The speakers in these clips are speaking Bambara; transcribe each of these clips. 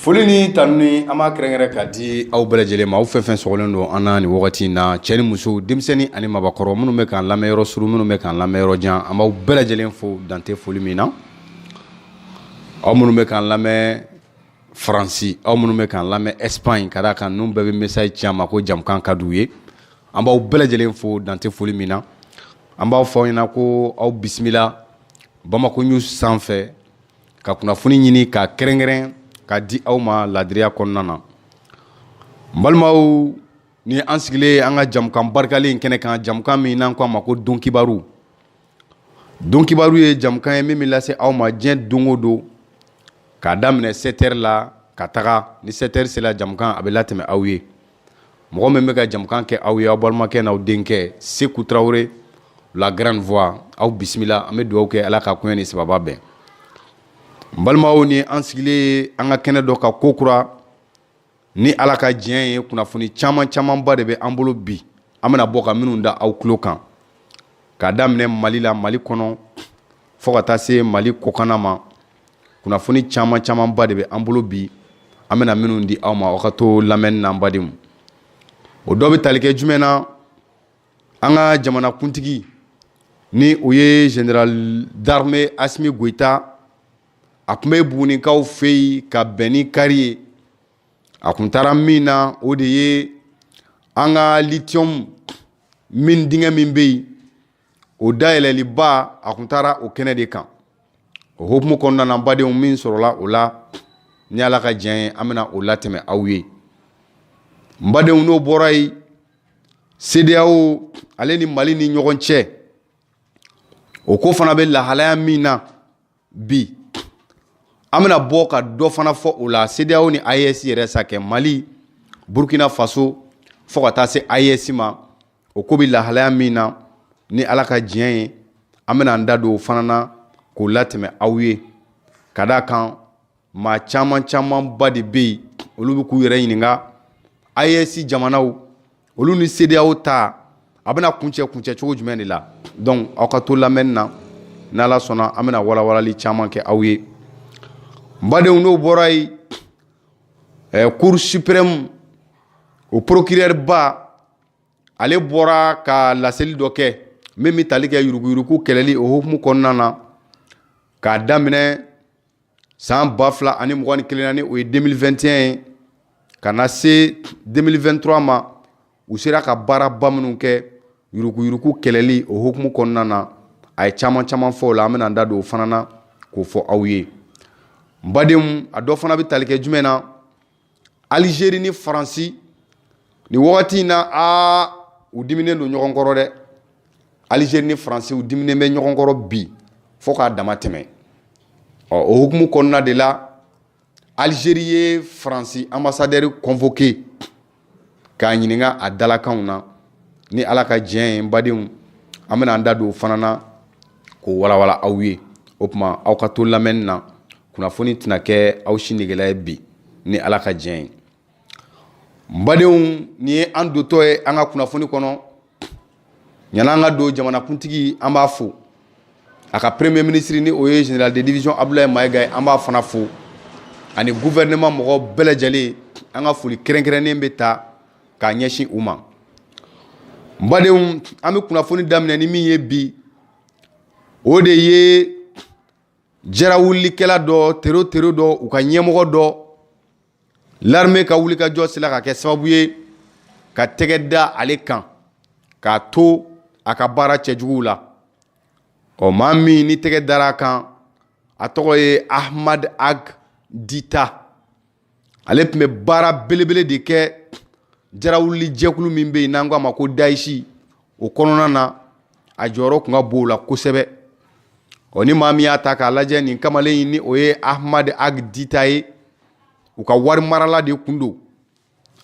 Foli ni tanuni an b'a kɛrɛnkɛrɛn k'a di aw bɛɛ lajɛlen ma aw fɛn fɛn sɔgɔlen don an na nin wagati in na cɛ ni muso denmisɛnnin ani mabakɔrɔ minnu bɛ k'an lamɛn yɔrɔ suru minnu bɛ k'an lamɛn yɔrɔ jan an b'aw bɛɛ lajɛlen fo dante foli min na aw minnu bɛ k'an lamɛn Faransi aw minnu bɛ k'an lamɛn Espagne ka d'a kan ninnu bɛɛ bɛ message ci an ma ko jamukan ka d'u ye an b'aw bɛɛ lajɛlen fo dante foli min na an b'aw fɔ aw ɲɛna ko aw bisimila Bamako News sanfɛ ka kunnafoni ɲini ka kɛrɛnkɛrɛn ka di aw ma ladiriya kɔnɔna na n balimaw ni an sigilen an ka jamukan barikalen kɛnɛ kan jamukan min n'an ko a ma ko Don Kibaru ye jamukan ye min bɛ lase aw ma diɲɛ don o don k'a daminɛ 7h la ka taga ni 7h sera jamukan a bɛ latɛmɛ aw ye mɔgɔ min bɛ ka jamukan kɛ aw ye aw balimakɛ n'aw denkɛ Seku Tarawele la grande voix aw bisimila an bɛ dugawu kɛ Ala ka koɲɛ ni sababa bɛn n balimaw ni an sigilen an ka kɛnɛ dɔ ka ko kura ni Ala ka diɲɛ ye kunnafoni camanba de bɛ an bolo bi an bɛna bɔ ka minnu da aw tulo kan k'a daminɛ Mali la Mali kɔnɔ fo ka taa se Mali kɔkanna ma kunnafoni camanba de bɛ an bolo bi an bɛna minnu di aw ma aw ka to lamɛnni na an badenw o dɔ bɛ tali kɛ jumɛn na an ka jamanakuntigi ni o ye général d'armée Asimi Goïta a tun bɛ Bugunikaw fɛ yen ka bɛn ni kari ye a tun taara min na o de ye an ka lithium min dingɛ min bɛ yen o dayɛlɛliba a tun taara o kɛnɛ de kan o hokumu kɔnɔna na badenw min sɔrɔla o la ni Ala ka diɲɛ ye an bɛna o latɛmɛ aw ye n badenw n'o bɔra yen CEDEAO ale ni Mali ni ɲɔgɔn cɛ o ko fana bɛ lahalaya min na bi an bɛna bɔ ka dɔ fana fɔ o la CEDEAO ni AES yɛrɛ sa kɛ Mali Burkina Faso fo ka taa se AES ma o ko bɛ lahalaya min na ni Ala ka diɲɛ ye an bɛna an da don o fana na k'o latɛmɛ aw ye ka d'a kan maa camanba de bɛ yen olu bɛ k'u yɛrɛ ɲininka AES jamanaw olu ni CEDEAO ta a bɛna kuncɛ cogo jumɛn de la donc aw ka to lamɛnni na ni Ala sɔnna an bɛna walawalali caman kɛ aw ye n badenw n'o bɔra yen Cour suprême o procureur ba ale bɔra ka laseli dɔ kɛ min bɛ tali kɛ yuruguyurugu kɛlɛli o hukumu kɔnɔna na k'a daminɛ san 2021 na ni o ye 2021 ye ka na se 2023 ma u sera ka baaraba minnu kɛ yuruguyurugu kɛlɛli o hukumu kɔnɔna na a ye caman fɔ o la an bɛna an da don o fana na k'o fɔ aw ye n badenw a dɔ fana bɛ tali kɛ jumɛn na Algérie ni Faransi ni wagati in na u diminen don ɲɔgɔn kɔrɔ dɛ Algérie ni Faransi u diminen bɛ ɲɔgɔn kɔrɔ bi fo k'a dama tɛmɛ o hukumu kɔnɔna de la Algérie ye Faransi ambassadeur convoqué k'a ɲininka a dalakanw na ni Ala ka diɲɛ ye n badenw an bɛna an da don o fana na k'o walawala aw ye o tuma aw ka to lamɛnni na kunnafoni tɛna kɛ aw si negela ye bi ni Ala ka diɲɛ ye n badenw nin ye an dotɔ ye an ka kunnafoni kɔnɔ ɲan'an ka don jamanakuntigi an b'a fo a ka premier ministre ni o ye général de division Abdoulaye Mayiga ye an b'a fana fo ani gouvernement mɔgɔ bɛɛ lajɛlen an ka foli kɛrɛnkɛrɛnnen bɛ ta k'a ɲɛsin u ma n badenw an bɛ kunnafoni daminɛ ni min ye bi o de ye jɛrawulilikɛla dɔ tero dɔ u ka ɲɛmɔgɔ dɔ l'armée ka wulikajɔ sera ka kɛ sababu ye ka tɛgɛ da ale kan k'a to a ka baara cɛjuguw la maa min ni tɛgɛ dara a kan a tɔgɔ ye Ahmad Ag Dita ale tun bɛ baara belebele de kɛ jarawuli jɛkulu min bɛ yen n'an ko a ma ko Daïchi o kɔnɔna na a jɔyɔrɔ tun ka bon o la kosɛbɛ ni maa min y'a ta k'a lajɛ nin kamalen in ni o ye Ahmad Ag Dita ye u ka wari marala de kun don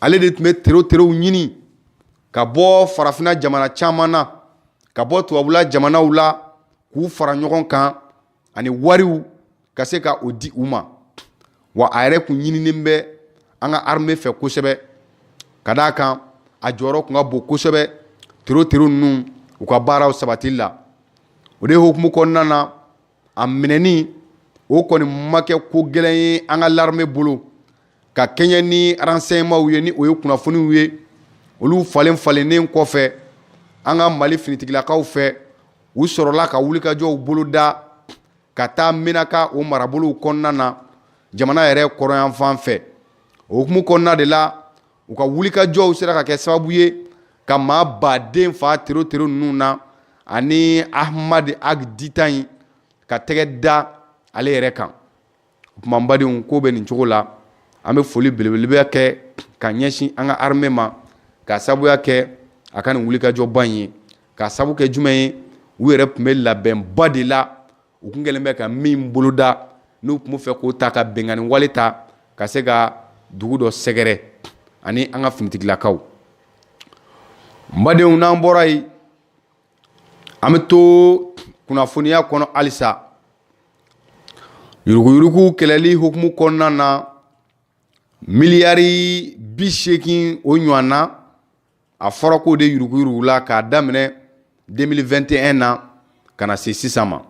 ale de tun bɛ terow ɲini ka bɔ farafinna jamana caman na ka bɔ tubabula jamanaw la k'u fara ɲɔgɔn kan ani wariw ka se ka o di u ma wa a yɛrɛ kun ɲininen bɛ an ka armée fɛ kosɛbɛ ka d'a kan a jɔyɔrɔ tun ka bon kosɛbɛ tero ninnu u ka baaraw sabatili la o de hukumu kɔnɔna na a minɛni o kɔni ma kɛ ko gɛlɛn ye an ka l'armée bolo ka kɛɲɛ ni renseignement ye ni o ye kunnafoniw ye olu falennen kɔfɛ an ka Mali finitigilakaw fɛ u sɔrɔla ka wulikajɔw boloda ka taa Menaka o marabolow kɔnɔna na jamana yɛrɛ kɔrɔyanfan fɛ o hukumu kɔnɔna de la u ka wulikajɔw sera ka kɛ sababu ye ka maa baden fa tero ninnu na ani Ahmad Ag Ditan in ka tɛgɛ da ale yɛrɛ kan o tuma n badenw ko bɛ nin cogo la an bɛ foli belebeleba kɛ ka ɲɛsin an ka armée ma ka sabuya kɛ a ka nin wulikajɔba in ye ka sabu kɛ jumɛn ye u yɛrɛ tun bɛ labɛnba de la u tun kɛlen bɛ ka min boloda n'u tun bɛ fɛ k'o ta ka bɛnkanni wale ta ka se ka dugu dɔ sɛgɛrɛ ani an ka finitigilakaw n badenw n'an bɔra yen an bɛ to kunnafoniya kɔnɔ halisa yuruguyurugu kɛlɛli hukumu kɔnɔna na miliyari 80 o ɲɔgɔn na a fɔra k'o de yuruguyurugu la k'a daminɛ 2021 na ka na se sisan ma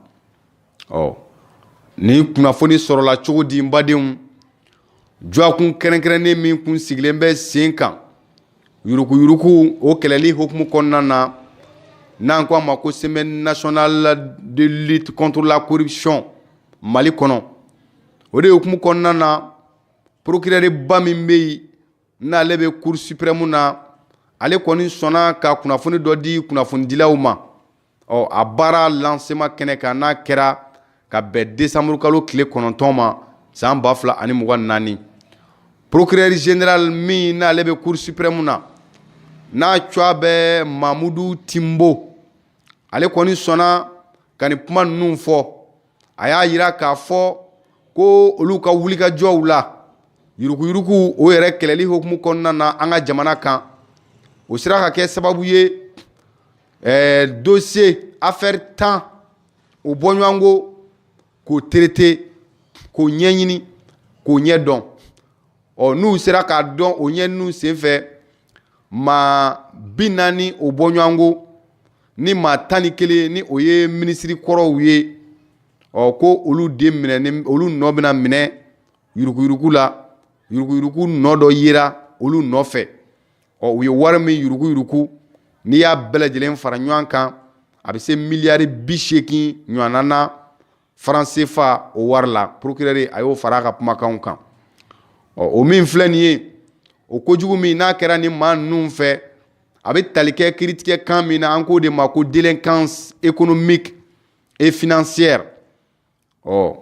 ni kunnafoni sɔrɔla cogo di n badenw jɔkun kɛrɛnkɛrɛnnen min kun sigilen bɛ sen kan yuruguyurugu o kɛlɛli hukumu kɔnɔna na n'an ko a ma ko semaine nationale de lutte contre la corruption Mali kɔnɔ o de hukumu kɔnɔna na procureur ba min bɛ yen n'ale bɛ cour suprême na ale kɔni sɔnna ka kunnafoni dɔ di kunnafonidilaw ma a baara lancement kɛnɛ kan n'a kɛra ka bɛn décembre kalo tile 9 ma san 2024 procureur général min n'ale bɛ cour suprême na n'a cogoya bɛ Mamudu Timbo ale kɔni sɔnna ka nin kuma ninnu fɔ a y'a jira k'a fɔ ko olu ka wulikajɔw la yuruguyurugu o yɛrɛ kɛlɛli hukumu kɔnɔna na an ka jamana kan o sera ka kɛ sababu ye dossier affaire 10 o bɔɲɔgɔnko k'o traité k'o ɲɛɲini k'o ɲɛdɔn n'u sera k'a dɔn o ɲɛɲiniw senfɛ maa 40 o bɔɲɔgɔnko ni maa 11 ni o ye minisiri kɔrɔw ye ko olu de minɛ ni olu nɔ bɛna minɛ yuruguyurugu la yuruguyurugu nɔ dɔ yera olu nɔfɛ u ye wari min yuruguyurugu n'i y'a bɛɛ lajɛlen fara ɲɔgɔn kan a bɛ se miliyari 80 ɲɔgɔnna na franc CFA o wari la procureur a y'o fara a ka kumakanw kan o min filɛ nin ye o kojugu min n'a kɛra ni maa ninnu fɛ a bɛ tali kɛ kiiritigɛ kan min na an k'o de ma ko délinquance économique et financière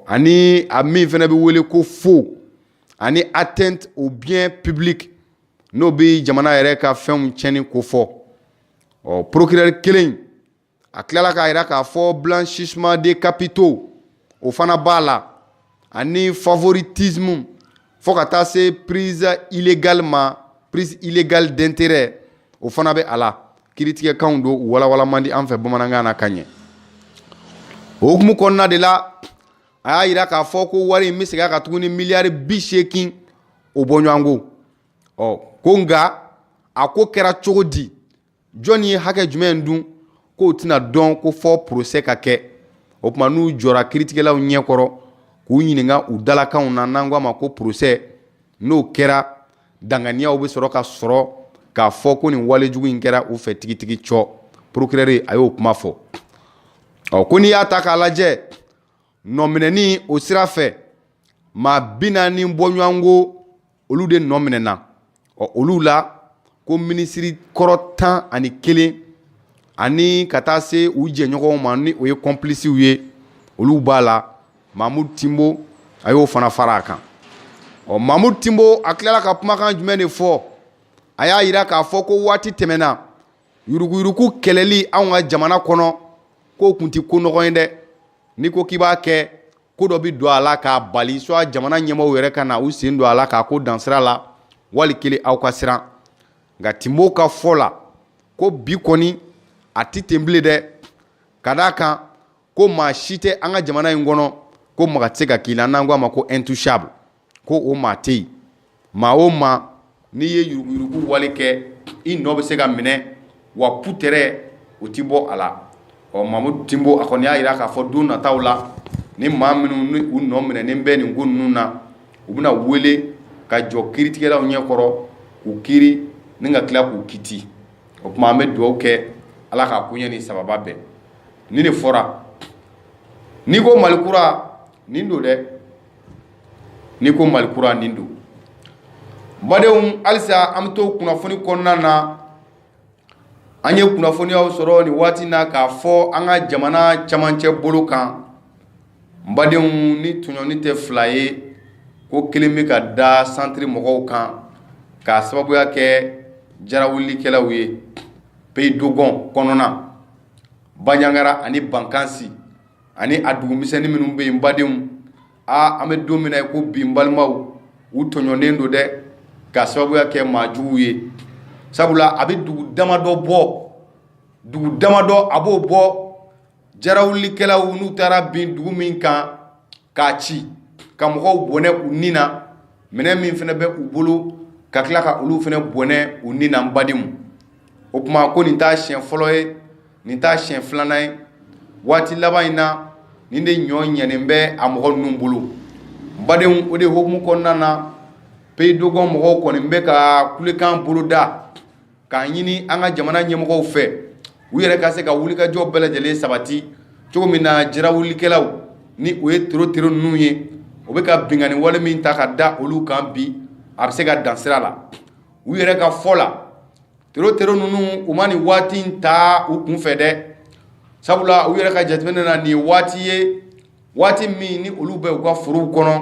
ani a min fana bɛ wele ko faux ani atteinte au bien public n'o bɛ jamana yɛrɛ ka fɛnw tiɲɛni ko fɔ procureur kelen a tilala k'a jira k'a fɔ blanchissement des capitaux o fana b'a la ani favoritisme fo ka taa se prise illégale d'intérêt o fana bɛ a la kiiritigɛkanw don walawala man di an fɛ bamanankan na ka ɲɛ o hukumu kɔnɔna de la a y'a jira k'a fɔ ko wari in bɛ segin a kan tuguni miliyari 80 o bɔɲɔgɔnko ko nka a ko kɛra cogo di jɔn ye hakɛ jumɛn dun k'o tɛna dɔn ko fɔ procès ka kɛ o tuma n'u jɔra kiiritigɛlaw ɲɛkɔrɔ k'u ɲininka u dalakanw na n'an k'a ma ko procès n'o kɛra danganiyaw bɛ sɔrɔ ka sɔrɔ k'a fɔ ko nin walejugu in kɛra u fɛ tigitigi cɔ procureur a y'o kuma fɔ ko n'i y'a ta k'a lajɛ nɔminɛni o sira fɛ maa 40 bɔɲɔgɔnko olu de nɔminɛna olu la ko minisiri kɔrɔ 11 ani ka taa se u jɛɲɔgɔnw ma ni o ye complices ye olu b'a la Mamudu Timbo a y'o fana fara a kan Mamudu Timbo a tilala ka kumakan jumɛn de fɔ a y'a jira k'a fɔ ko waati tɛmɛna yuruguyurugu kɛlɛli anw ka jamana kɔnɔ k'o kun tɛ ko nɔgɔ ye dɛ n'i ko k'i b'a kɛ ko dɔ bɛ don a la k'a bali soit jamana ɲɛmaaw yɛrɛ ka na u sen don a la k'a ko dansira la wali kelen aw ka siran nka Timbo ka fɔ la ko bi kɔni a tɛ ten bilen dɛ ka d'a kan ko maa si tɛ an ka jamana in kɔnɔ ko maga tɛ se ka k'i la n'an ko a ma ko intouchable ko o maa tɛ yen maa o maa n'i ye yuruguyurugu wale kɛ i nɔ bɛ se ka minɛ wa putɛrɛ o tɛ bɔ a la Mamudu Timbo a kɔni y'a jira k'a fɔ don nataw la ni maa minnu ni u nɔ minɛnen bɛ nin ko ninnu na u bɛna wele ka jɔ kiiritigɛlaw ɲɛkɔrɔ k'u kiiri ni ka tila k'u kiti o tuma an bɛ dugawu kɛ ala k'a ko ɲɛ ni sababa bɛɛ ni de fɔra n'i ko malikura nin don dɛ n'i ko malikura nin don badenw halisa an bɛ to kunnafoni kɔnɔna na an ye kunnafoniyaw sɔrɔ nin waati na k'a fɔ an ka jamana camancɛ bolo kan badenw ni tɔɲɔni tɛ fila ye ko kelen bɛ ka da santiri mɔgɔw kan k'a sababuya kɛ jarawulikɛlaw ye pays dogon kɔnɔna Bandiagara ani Bankansi ani a dugumisɛnnin minnu bɛ yen badenw an bɛ don min na ko bi n balimaw u tɔɲɔnen don dɛ k'a sababuya kɛ maajuguw ye sabula a bɛ dugu damadɔ a b'o bɔ jarawulikɛlaw n'u taara bin dugu min kan k'a ci ka mɔgɔw bɔnɛ u nin na minɛn min fana bɛ u bolo ka tila ka olu fana bɔnɛ u nin na n badenw o tuma ko nin t'a siɲɛ fɔlɔ ye nin t'a siɲɛ filanan ye waati laban in na nin de ɲɔ ɲɛnen bɛ a mɔgɔ ninnu bolo n badenw o de hokumu kɔnɔna na pays dogon mɔgɔw kɔni bɛ ka kulekan bolo da k'a ɲini an ka jamana ɲɛmɔgɔw fɛ u yɛrɛ ka se ka wulikajɔ bɛɛ lajɛlen sabati cogo min na jarawulikɛlaw ni o ye tero ninnu ye o bɛ ka bingani wale min ta ka da olu kan bi a bɛ se ka dan sira la u yɛrɛ ka fɔ la tero ninnu u ma nin waati in ta u kunfɛ dɛ sabula u yɛrɛ ka jateminɛ na nin ye waati ye waati min ni olu bɛ u ka forow kɔnɔ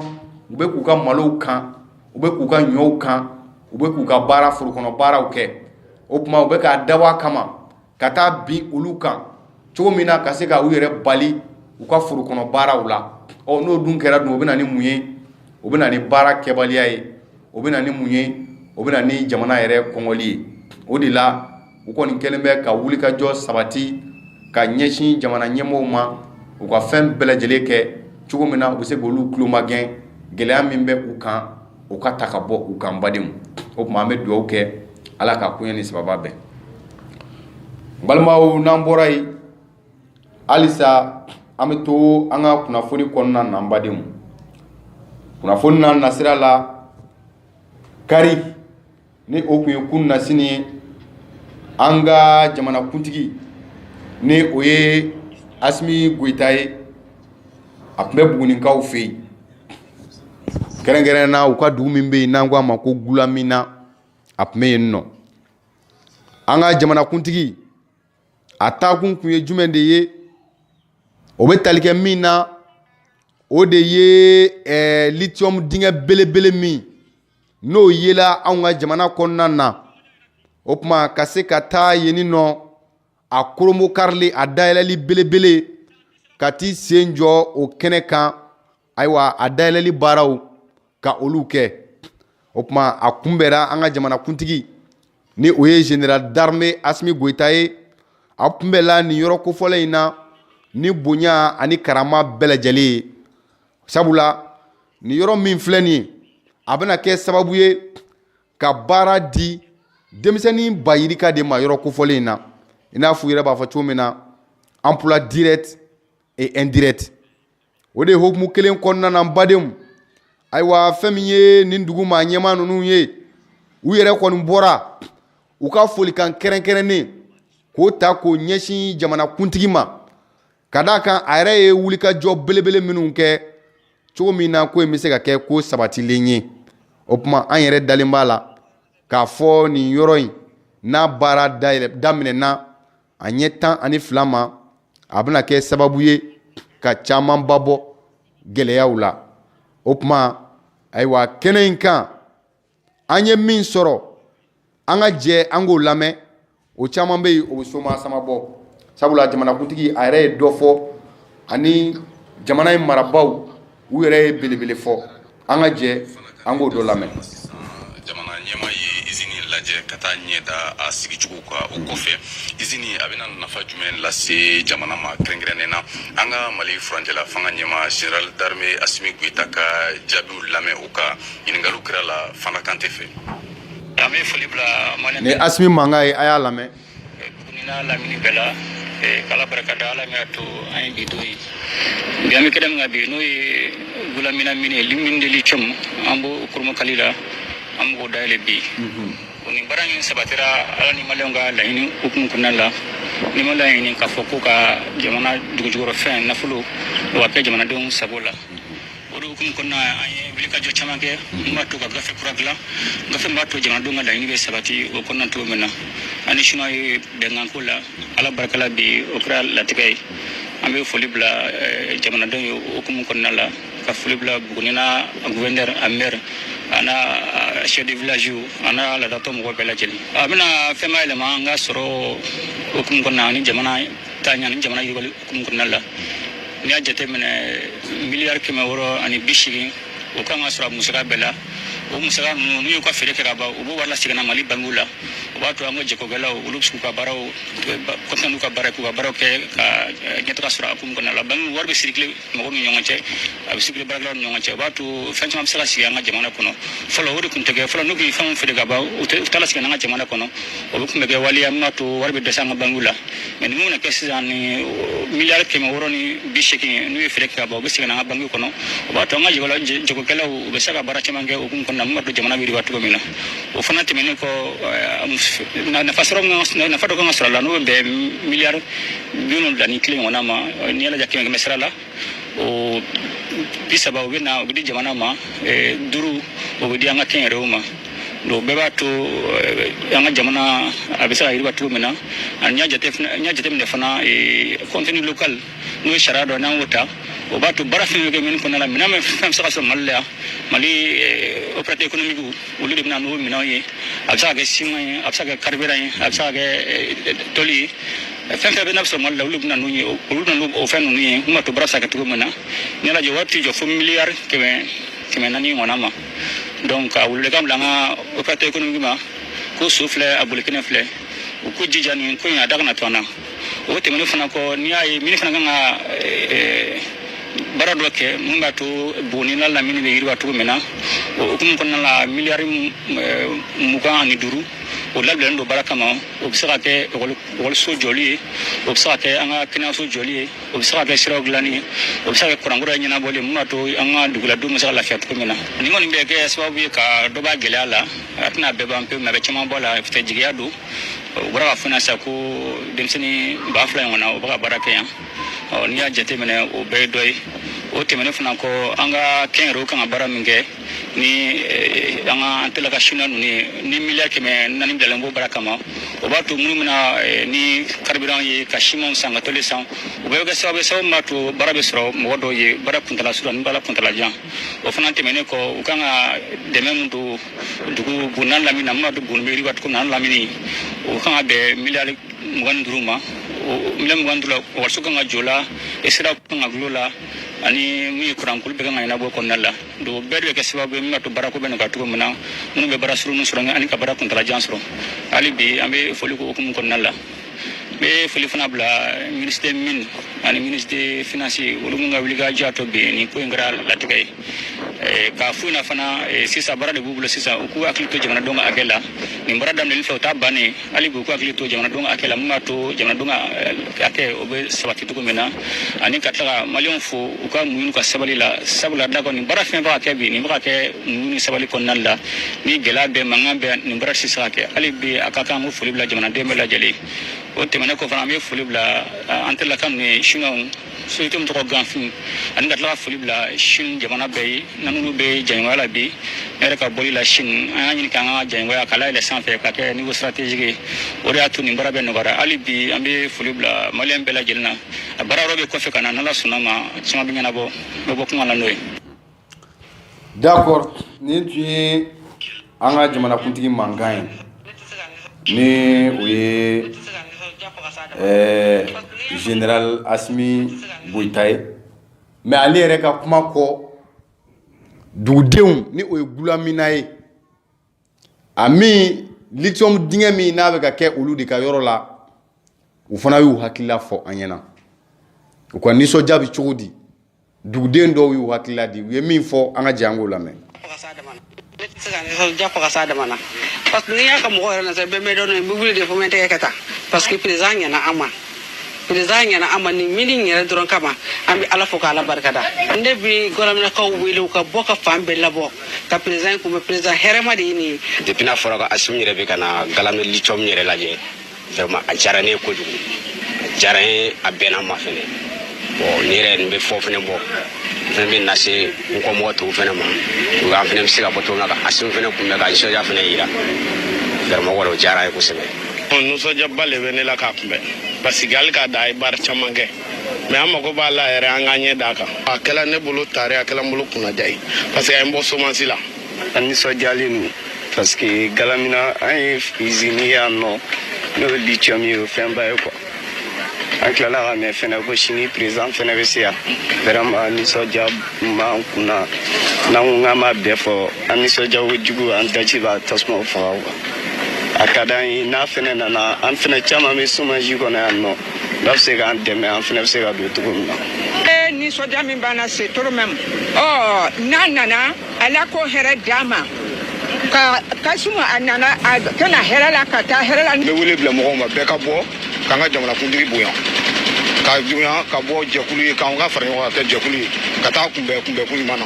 u bɛ k'u ka malow kan u bɛ k'u ka ɲɔw kan u bɛ k'u ka baara forokɔnɔ baaraw kɛ o tuma u bɛ k'a dabɔ a kama ka taa bin olu kan cogo min na ka se ka u yɛrɛ bali u ka forokɔnɔ baaraw la n'o dun kɛra dun o bɛ na ni mun ye o bɛ na ni baara kɛbaliya ye o bɛ na ni mun ye o bɛ na ni jamana yɛrɛ kɔngɔli ye o de la u kɔni kɛlen bɛ ka wulikajɔ sabati ka ɲɛsin jamana ɲɛmɔgɔw ma u ka fɛn bɛɛ lajɛlen kɛ cogo min na u bɛ se k'olu tulomagɛn gɛlɛya min bɛ u kan u ka ta ka bɔ u kan badenw o tuma an bɛ dugawu kɛ ala ka koɲɛ ni sababa bɛn balimaw n'an bɔra yen halisa an bɛ to an ka kunnafoni kɔnɔna na an badenw kunnafoni na nasira la kari ni o tun ye kun na sini ye an ka jamanakuntigi ni o ye Asimi Goyita ye a tun bɛ Bugunikaw fɛ yen kɛrɛnkɛrɛnnen na u ka dugu min bɛ yen n'an ko a ma ko Gulamina a tun bɛ yen nɔ an ka jamanakuntigi a taakun tun ye jumɛn de ye o bɛ tali kɛ min na o de ye lithium dingɛ belebele min n'o yela anw ka jamana kɔnɔna na o tuma ka se ka taa yen nɔ a koromo karili a dayɛlɛli belebele ka t'i sen jɔ o kɛnɛ kan ayiwa a dayɛlɛli baaraw ka olu kɛ o tuma a kunbɛra an ka jamanakuntigi ni o ye général d'armée Asimi Goyita ye a kunbɛla nin yɔrɔ kofɔlen in na ni bonya ani karama bɛɛ lajɛlen ye sabula nin yɔrɔ min filɛ nin ye a bɛna kɛ sababu ye ka baara di denmisɛnnin bayirika de ma yɔrɔ kofɔlen in na i n'a fɔ u yɛrɛ b'a fɔ cogo min na emploi direct et indirect o de ye hokumu kelen kɔnɔna na badenw ayiwa fɛn min ye nin dugu maa ɲɛmaa ninnu ye u yɛrɛ kɔni bɔra u ka folikan kɛrɛnkɛrɛnnen k'o ta k'o ɲɛsin jamanakuntigi ma ka d'a kan a yɛrɛ ye wulikajɔ belebele minnu kɛ cogo min na ko in bɛ se ka kɛ ko sabatilen ye o tuma an yɛrɛ dalen b'a la k'a fɔ nin yɔrɔ in n'a baara daminɛna a ɲɛ 12 ma a bɛna kɛ sababu ye ka camanba bɔ gɛlɛyaw la o tuma ayiwa kɛnɛ in kan an ye min sɔrɔ an ka jɛ an k'o lamɛn o caman bɛ yen o bɛ soma sama bɔ sabula jamanakuntigi a yɛrɛ ye dɔ fɔ ani jamana in marabaw u yɛrɛ ye belebele fɔ an ka jɛ an k'o dɔ lamɛn. Jamana ɲɛmaa ye usine lajɛ ka taa ɲɛ da a sigicogo kan o kɔfɛ usine a bɛna nafa jumɛn lase jamana ma kɛrɛnkɛrɛnnen na an ka Mali furancɛla fanga ɲɛmaa général d'armée Asimi Goyita ka jaabiw lamɛn o kan ɲininkaliw kɛra la Fana Kante fɛ. An bɛ foli bila ni Asimi mankan ye a y'a lamɛn. N'a lamini bɛɛ la k'Ala barika da Ala min y'a to an ye bi to ye bi an bɛ kɛnɛ min kan bi n'o ye Gulamina min ye lithium an b'o koromakali la am go dale bi ni barani sabatira ala ni malonga la ini hukum kunala ni mala ini ka foko ka jamana dugujuro fen na fulu wa ke jamana don sabola odo hukum kunna ay bilika jo chamange matu ka gafe kuragla gafe matu jamana don la ini be sabati o kunna to mena ani shino ay dengan kula ala barakala bi okra latikay ambe folibla jamana don hukum kunala ka folibla bugunina gouverneur amer ana chef de village ana la dato mo bela jeli amina fema ile ma nga soro hukum konna ni jamana tanya ni jamana yugol hukum konna la ni ajete mene milliard kema woro ani bishigi o kan asra musaka bela o musaka no ni ko fere kera ba o bo wala sigana mali bangula o ba to ango jeko gela o lups ku ka baraw ko tan ku ka baraw ke ka nyeto ka sura hukum konna la bang warbe circle mo ko nyonga che abi circle background nyonga che ba to fancham sala siya nga jamana kono folo wori kun tege folo no gi fam fere ga ba o tala sigana nga jamana kono o ko mege wali amma to warbe de sanga bangula men mo na kesi ani milliard kema woro ni bishigi ni fere ka ba o sigana nga bangu kono o ba to nga jeko gela o be saka bara chemange o kun konna mo to jamana bi watu ko mina o fana temene ko na fasoro na fado ko ngasra la no be milliard bino la ni clean wana ma ni ala jakki ngi mesra la o bisa ba wina gudi jamana ma duru o gudi anga ken rewma do beba to anga jamana abisa iri watu mina anya jate mne fana contenu local no sharado na wota o batu barafin ke min kunala mina me fam saka so malla mali opérateur économique o lu debna no mina ye absa ga simay absa ga carburant absa ga toli fam fe na so malla o lu debna no ye o lu no o fen no ye ma to barasa ka to mina ni la je wati jo fo milliard ke men nani wona ma donc a wulu gam langa opérateur économique ma ko souffle abul kene fle ko jijani ko ya daga na tona o te mene fana ko ni ay mini fana nga barado ke mumba to boni na la mini be yirwa to mena o kum kon la milliard muga ni duru o la blendo baraka ma o bisaka ke wol so joli o bisaka ke anga kina so joli o bisaka ke sira glani o bisaka kurangura nyina bole mumba to anga dugula du musaka la fiat ko mena ni ngoni be ke sababu ka do ba gelala atna be bampe ma be chama bola fite jigiya do bura fana sa ko demseni ba fla ngona o ba baraka ya o ni ya jete mena o be doy o temene fana ko anga kenro kan bara minge ni anga antela ka shina ni milliard keme nani dalango baraka ma o ba to munumina ni carburant ye ka shimon sanga tole sang o be ga sabe saw ma to barabe sro mo do ye bara puntala sura ni bala puntala jan o fana temene ko o kanga deme mundu dugu bunan lamina ma do bun beri wat ko nan lamini o kanga be milliard mugan duruma o milliard mugan dula o wasu kanga jola esira kanga glola ani mi kuran kul be kanga ina bo konnalla do berbe ke sababu mi to barako ben ka to mena mun be barasuru nu sura ani ka barako tala jansro ali bi ambe foli ko kum konnalla be foli fana bla ministre min ani ministre financier wolu nga obliga jato be ni ko ngara latigay ka funa fana sisa barade bubulo sisa ku aklito jamana donga akela ni barada ne lifo tabane ali bu ku aklito jamana donga akela mato jamana donga ake obe sabati to mena ani katla malion fo ka munu ka sabala dago ni barafe ba ke bi ni ba ke munu sabali konnalla ni gela be mangambe ni bara sisa ke ali bi akaka mu fuli bla jamana de mela jeli o temene ko fana me fuli bla antela kan ni shinga so itum to ganfu ani katla fuli bla shin jamana be nanu be jangwala bi ere ka boli la shin ani kan jangwala kala ile sanfe ka ke niveau stratégique o ya tu ni bara be no bara ali bi ambe fuli bla malian bela jelna bara robe ko fe kana nala sunama chama bi ngana bo kuma la noy d'accord ni tu anga jamana kuntigi mangain ni oye général Asmi Boitaye mais ali yɛrɛ ka kuma kɔ dugudenw ni o ye gulamina ye a min lithium dingɛ min n'a bɛ ka kɛ olu de ka yɔrɔ la u fana y'u hakilila fɔ an ɲɛna u ka nisɔndiya bɛ cogo di duguden dɔw y'u hakilila di u ye min fɔ an ka jɛ an k'o lamɛn. parce que ni y'a ka mɔgɔ yɛrɛ na se bɛɛ bɛ dɔn bɛ wuli de fo mɛ tɛgɛ ka taa parce que président ɲɛna an ma président ɲana amani mini ɲɛrɛ dɔrɔn kama an bɛ ala fo k'ala barikada ne bi gɔlaminakaw wele u ka bɔ ka fan bɛɛ labɔ ka président kun bɛ président hɛrɛma de ye nin ye depuis n'a fɔra ko Assimi yɛrɛ bɛ ka na Galamɛ lithium yɛrɛ lajɛ vraiment a diyara ne ye kojugu a diyara n ye a bɛnna ma fɛnɛ bon ne yɛrɛ nin bɛ fɔ fɛnɛ bɔ fɛn bɛ na se n kɔ mɔgɔ tɔw fɛnɛ ma u an fɛnɛ bɛ se ka bɔ cogo min na ka Assimi fɛnɛ kunbɛn ka nisɔndiya fɛnɛ yira vraiment o diyara n ye kosɛbɛ. Nisɔndiyaba de bɛ ne la k'a kunbɛn parce que hali k'a da a ye baara caman kɛ mais an mago b'a la yɛrɛ an k'an ɲɛ d'a kan a kɛla ne bolo tare a kɛla n bolo kunnaja ye parce que a ye n bɔ somansi la. An nisɔndiyalen don parce que Galamina an ye usine ye yan nɔ n'o ye lithium ye o fɛnba ye quoi an tilala ka mɛn fɛnɛ ko sini président fɛnɛ bɛ se yan vraiment nisɔndiya m'an kunna n'an ko k'an b'a bɛɛ fɔ an nisɔndiya kojugu an daji b'a tasuma faga quoi a ka d'an ye n'a fɛnɛ nana an fɛnɛ caman bɛ chômage kɔnɔ yan nɔ n'a bɛ se k'an dɛmɛ an fɛnɛ bɛ se ka don cogo min na. nisɔndiya min b'an na c'est tout de même n'a nana ala ko hɛrɛ d'a ma ka Kasimu a nana a tɛna hɛrɛ la ka taa hɛrɛ la. n bɛ wele bila mɔgɔw ma bɛɛ ka bɔ k'an ka jamanakuntigi bonya ka bonya ka bɔ jɛkulu ye k'an ka fara ɲɔgɔn kan kɛ jɛkulu ye ka taa kunbɛn ko ɲuman na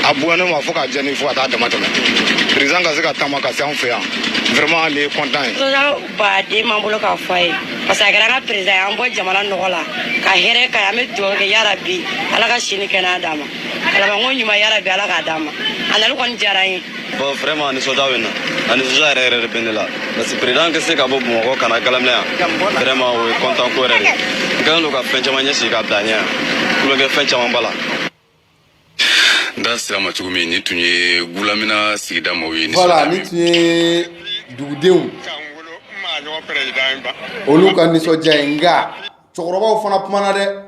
a bonyana ma fo k'a diya ne fo ka taa dama tɛmɛ président ka se ka taama ka se an fɛ yan vraiment ne ye content ye. baden m'an bolo k'a fɔ a ye parce que a kɛra an ka président ye an bɔ jamana nɔgɔ la ka hɛrɛ ka an bɛ dugawu kɛ yarabi ala ka sini kɛnɛya d'a ma kalabanko ɲuman yarabi ala k'a d'a ma a nali kɔni diyara n ye. Bon vraiment nisɔndiya bɛ na a nisɔndiya yɛrɛ yɛrɛ de bɛ ne la parce que président ka se ka bɔ Bamakɔ ka na Galamɛ yan vraiment o ye content ko yɛrɛ de n kɛlen don ka fɛn caman ɲɛsigi ka bila ɲɛ yan kulonkɛ fɛn caman b'a la. n da sira ma cogo min ni tun ye Gulamina sigida maaw ye. Voilà ni tun ye dugudenw olu ka nisɔndiya ye nka cɛkɔrɔbaw fana kumana dɛ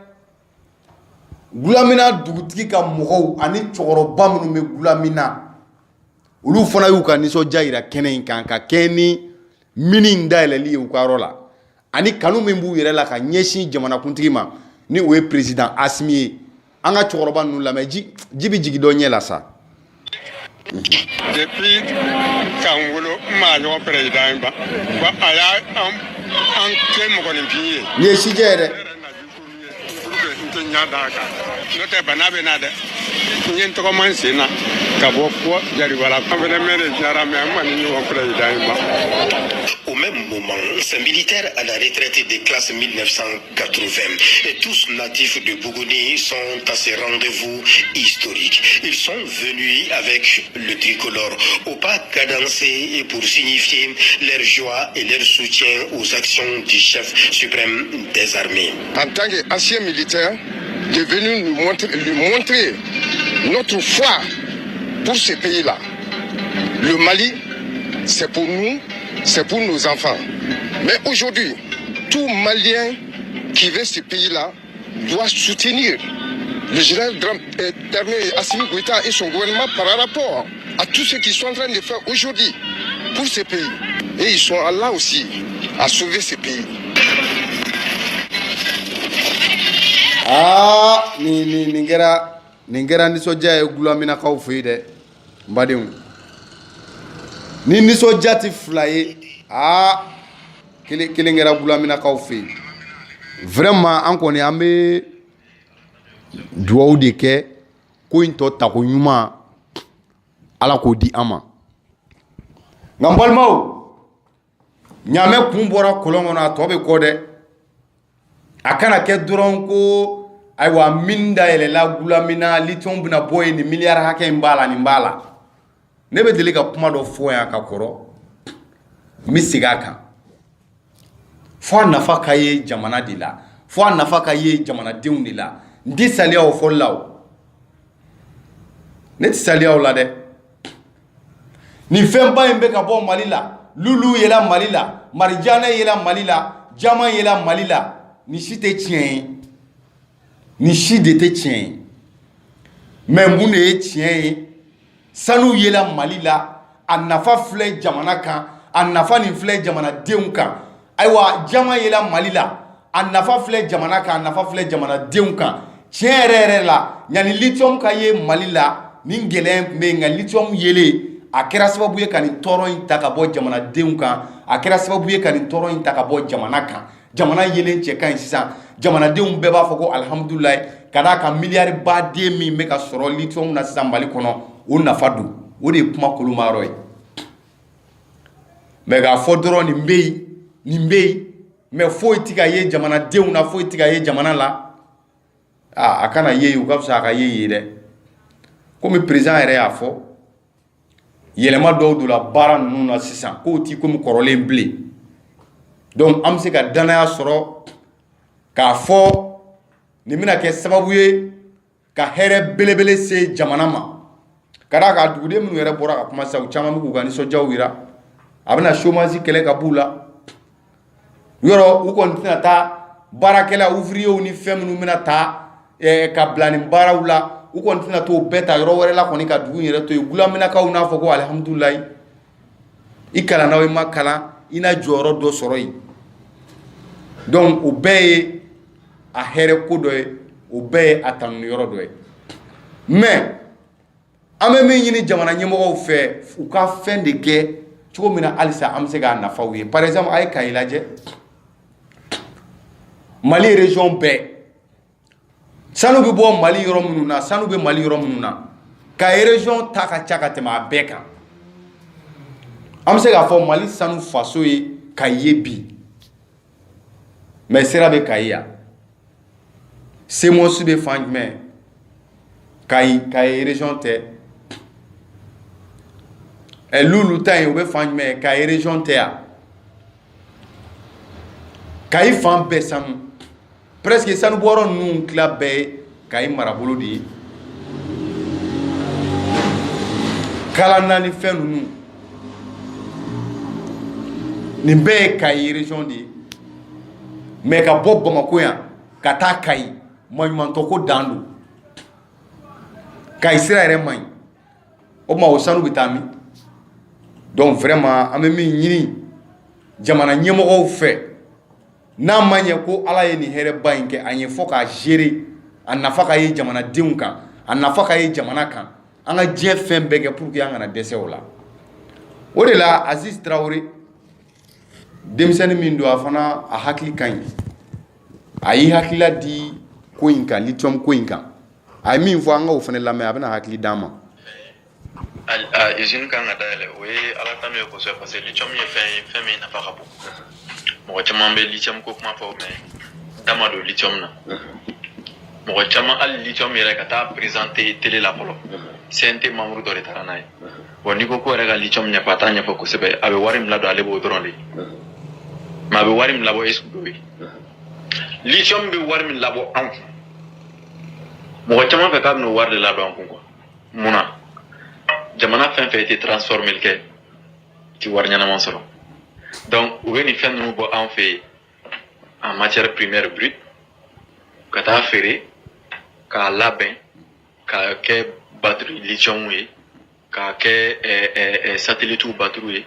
Gulamina dugutigi ka mɔgɔw ani cɛkɔrɔba minnu bɛ Gulamina olu fana y'u ka nisɔndiya yira kɛnɛ in kan ka kɛ ni mini dayɛlɛli ye u ka yɔrɔ la ani kanu min b'u yɛrɛ la ka ɲɛsin jamanakuntigi ma ni o ye président Assimi ye an ka cɛkɔrɔba ninnu lamɛn ji bɛ jigin dɔ ɲɛ la sa. Depuis k'an wolo n ma ɲɔgɔn président ye ba a y'a an kɛ mɔgɔninfin ye. Nin ye sijɛ ye dɛ. n tɛ ɲa d'a kan n'o tɛ bana bɛ na dɛ n ye n tɔgɔma n sen na ka bɔ fɔ Jaribala an fɛnɛ mɛn de diyara mɛ an ma ni ɲɔgɔn président ye ba. Au même moment, ces militaires à la retraite des classes 1980 et tous natifs de Bougouni sont à ces rendez-vous historiques. Ils sont venus avec le tricolore au pas cadencé et pour signifier leur joie et leur soutien aux actions du chef suprême des armées. En tant qu'ancien militaire, il est venu lui montrer notre foi pour ce pays-là. Le Mali, c'est pour nous, c'est pour nos enfants. Mais aujourd'hui, tout Malien qui veut ce pays-là doit soutenir le général d'armée Assimi Goïta et son gouvernement par rapport à tout ce qu'ils sont en train de faire aujourd'hui pour ce pays. Et ils sont là aussi à sauver ce pays. Ah, nin kɛra nisɔndiya ye Gulaminakaw fɛ yen dɛ n badenw ni nisɔndiya tɛ fila ye kelen kɛra Gulaminakaw fɛ yen vraiment an kɔni an bɛ dugawu de kɛ ko in tɔ tako ɲuman ala k'o di an ma nka n balimaw ɲaamɛ kun bɔra kolon kɔnɔ a tɔ bɛ kɔ dɛ a kana kɛ dɔrɔn ko ayiwa min dayɛlɛla Gulamina lithium bɛna bɔ yen nin miliyari hakɛ in b'a la nin b'a la ne bɛ deli ka kuma dɔ fɔ yan ka kɔrɔ n bɛ segin a kan fo a nafa ka ye jamana de la fo a nafa ka ye jamanadenw de la n tɛ saliya o fɔli la o ne tɛ saliya o la dɛ nin fɛnba in bɛ ka bɔ Mali la lulu yela Mali la marijana yela Mali la jama yela Mali la ni si tɛ tiɲɛ ye ni si de tɛ tiɲɛ ye mais mun de ye tiɲɛ ye sanu yela Mali la a nafa filɛ jamana kan a nafa nin filɛ jamanadenw kan ayiwa jama yela Mali la a nafa filɛ jamana kan a nafa filɛ jamanadenw kan tiɲɛ yɛrɛ yɛrɛ la yanni lithium ka ye Mali la nin gɛlɛya tun bɛ yen nka lithium yelen a kɛra sababu ye ka nin tɔɔrɔ in ta ka bɔ jamanadenw kan a kɛra sababu ye ka nin tɔɔrɔ in ta ka bɔ jamana kan jamana yelen cɛ ka ɲi sisan jamanadenw bɛɛ b'a fɔ ko alhamdulilayi ka d'a kan miliyari baden min bɛ ka sɔrɔ lithium na sisan Mali kɔnɔ o nafa don o de ye kuma kolomayɔrɔ ye mais k'a fɔ dɔrɔn nin bɛ yen mais foyi tɛ ka ye jamanadenw na foyi tɛ ka ye jamana la a kana ye u ka fisa a ka ye dɛ komi président yɛrɛ y'a fɔ yɛlɛma dɔw donna baara ninnu na sisan k'o ti komi kɔrɔlen bilen donc an bɛ se ka danaya sɔrɔ k'a fɔ nin bɛna kɛ sababu ye ka hɛrɛ belebele se jamana ma ka d'a kan duguden minnu yɛrɛ bɔra ka kuma sisan u caman bɛ k'u ka nisɔndiyaw jira a bɛna chômage kɛlɛ ka b'u la yɔrɔ u kɔni tɛna taa baarakɛla ouvriers ni fɛn minnu bɛna ta ka bila nin baaraw la u kɔni tɛna t'o bɛɛ ta yɔrɔ wɛrɛ la kɔni ka dugu in yɛrɛ to yen gulaminakaw n'a fɔ ko alihamudulilayi i kalanna i ma kalan i na jɔyɔrɔ dɔ sɔrɔ yen donc o bɛɛ ye a hɛrɛ ko dɔ ye o bɛɛ ye a tanuni yɔrɔ dɔ ye mais an bɛ min ɲini jamana ɲɛmɔgɔw fɛ u ka fɛn de kɛ cogo min na halisa an bɛ se k'a nafaw ye par exemple a ye Kayi lajɛ Mali région bɛɛ sanu bɛ bɔ Mali yɔrɔ minnu na sanu bɛ Mali yɔrɔ minnu na Kayi région ta ka ca ka tɛmɛ a bɛɛ kan an bɛ se k'a fɔ Mali sanu faso ye Kayi ye bi mais sira bɛ Kayi yan Sémos bɛ fan jumɛn Kayi région tɛ Lulu ta yen u bɛ fan jumɛn Kayi région tɛ yan Kayi fan bɛɛ sanu presque sanu bɔyɔrɔ ninnu tila bɛɛ ye Kayi marabolo de ye kalan na ni fɛn ninnu nin bɛɛ ye Kayi région de ye mais ka bɔ Bamako yan ka taa Kayi maɲumantɔ ko dan don Kayi sira yɛrɛ man ɲi o tuma o sanu bɛ taa min donc vraiment an bɛ min ɲini jamana ɲɛmɔgɔw fɛ n'a ma ɲɛ ko Ala ye nin hɛrɛba in kɛ an ye fɔ k'a gérer a nafa ka ye jamanadenw kan a nafa ka ye jamana kan an ka diɲɛ fɛn bɛɛ kɛ pour que an kana dɛsɛ o la o de la Aziz Traoré denmisɛnnin min don a fana a hakili ka ɲi a y'i hakilila di ko in kan lithium ko in kan a ye min fɔ an ka o fana lamɛn a bɛna hakili d'an ma usine kan ka dayɛlɛ o ye Ala tanu ye kosɛbɛ parce que lithium ye fɛn min nafa ka bon mɔgɔ caman bɛ lithium ko kuma fɔ mais da ma don lithium na mɔgɔ caman hali lithium yɛrɛ ka taa présenter télé la fɔlɔ CNT membre dɔ de taara n'a ye bon n'i ko ko yɛrɛ ka lithium ɲɛfɔ a t'a ɲɛfɔ kosɛbɛ a bɛ wari min ladon ale b'o dɔrɔn de mais a bɛ wari min labɔ est-ce que o ye lithium bɛ wari min labɔ an kun mɔgɔ caman fɛ k'a bɛna o wari de ladon an kun quoi mun na jamana fɛn fɛn tɛ transformer kɛ ti wari ɲɛnama sɔrɔ donc u bɛ nin fɛn ninnu bɔ an fɛ yen en matière première brute ka taa feere k'a labɛn k'a kɛ batterie lithium ye k'a kɛ satellite batterie ye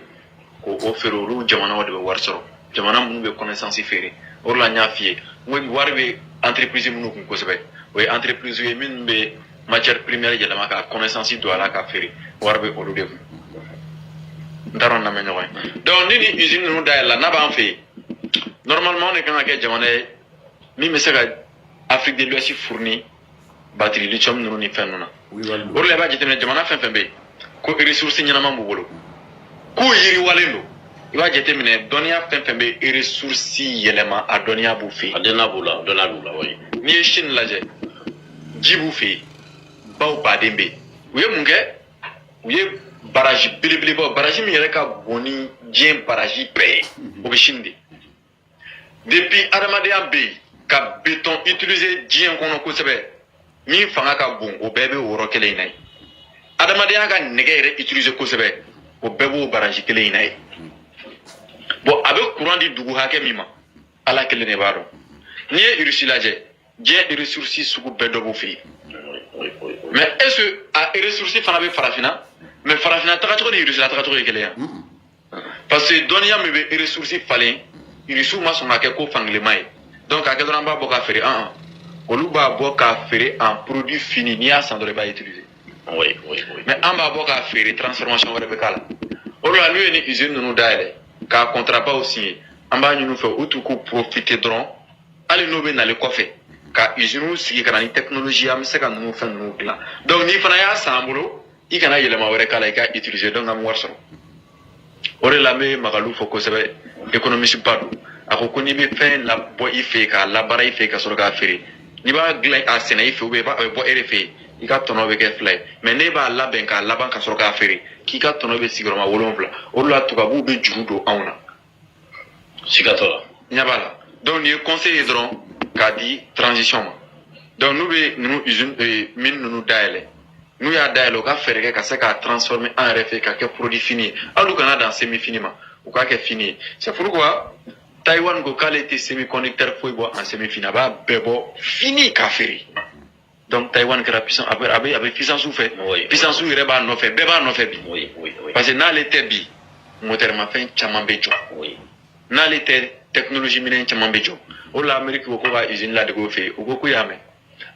k'o feere olu jamanaw de bɛ wari sɔrɔ jamana minnu bɛ connaissance feere o de la n y'a f'i ye n ko wari bɛ entreprise minnu kun kosɛbɛ o ye entreprise ye minnu bɛ matière première yɛlɛma ka connaissance don a la ka feere wari bɛ olu de kun n t'a dɔn lamɛn ɲɔgɔn ye donc ni nin usine ninnu dayɛlɛla n'a b'an fɛ yen normalement ne kan ka kɛ jamana ye min bɛ se ka Afrique de l'Ouest fournir batterie lithium ninnu ni fɛn ninnu na o de la i b'a jateminɛ jamana fɛn fɛn bɛ yen ko ressource ɲɛnama b'u bolo k'u yiriwalen don i b'a jateminɛ dɔnniya fɛn fɛn bɛ ressource yɛlɛma a dɔnniya b'u fɛ yen a dɔnniya b'u la oui n'i ye Chine lajɛ ji b'u fɛ yen baw baden bɛ yen u ye mun kɛ u ye barrage belebeleba barrage min yɛrɛ ka bon ni diɲɛ barrage bɛɛ ye o bɛ Chine de depuis adamadenya bɛ yen ka béton utiliser diɲɛ kɔnɔ kosɛbɛ min fanga ka bon o bɛɛ bɛ o yɔrɔ kelen in na ye adamadenya ka nɛgɛ yɛrɛ utiliser kosɛbɛ o bɛɛ b'o barrage kelen in na ye bon a bɛ courant di dugu hakɛ min ma Ala kelen de b'a dɔn n'i ye Russie lajɛ diɲɛ ressource sugu bɛɛ dɔ b'o fɛ yen mais est-ce que a ressource fana bɛ farafinna mais farafinna tagacogo ni Russie la tagacogo ye kelen ye parce que dɔnniya min bɛ ressource falen Russie ma sɔn ka kɛ ko fankilema ye donc a kɛ dɔrɔn an b'a bɔ k'a feere olu b'a bɔ k'a feere en produit fini n'i y'a san dɔrɔn i b'a utiliser mais an b'a bɔ k'a feere transformation wɛrɛ bɛ k'a la o de la n'u ye nin usine ninnu dayɛlɛ k'a contrat baw signé an b'a ɲini u fɛ u t'u k'u profiter dɔrɔn hali n'u bɛ nalen kɔfɛ ka usines sigi ka na ni technologie an bɛ se ka ninnu fɛn ninnu dilan donc n'i fana y'a san an bolo i kana yɛlɛma wɛrɛ k'a la i ka utiliser donc an bɛ wari sɔrɔ o de la n bɛ Magalou fɔ kosɛbɛ économiste ba don a ko n'i bɛ fɛn labɔ i fɛ yen k'a labaara i fɛ yen ka sɔrɔ k'a feere n'i b'a dilan a sɛnɛ i fɛ ou bien a bɛ bɔ e de fɛ yen i ka tɔnɔ bɛ kɛ 2 ye mais n'e b'a labɛn k'a laban ka sɔrɔ k'a feere k'i ka tɔnɔ bɛ sigiyɔrɔma 7 o de la tubabuw bɛ juru don anw na siga t'o la ɲɛ b'a la donc nin ye conseil ye dɔrɔn k'a di transition ma donc n'u bɛ ninnu usine mine ninnu dayɛlɛ n'u y'a dayɛlɛ u ka fɛɛrɛ kɛ ka se k'a transformer an yɛrɛ fɛ ka kɛ produit fini ye hali u kana dan semi fini ma u k'a kɛ fini ye c'est pourquoi Taïwan ko k'ale tɛ semi-conducteur foyi bɔ en semi fini a b'a bɛɛ bɔ fini k'a feere donc Taïwan kɛra puissance a bɛ puissance fɛ puissance yɛrɛ b'a nɔfɛ bɛɛ b'a nɔfɛ bi parce que n'ale tɛ bi moteur mafɛn caman bɛ jɔ n'ale tɛ technologie minɛn caman bɛ jɔ o la Amérique ko ka usine ladege o fɛ yen u ko k'u y'a mɛn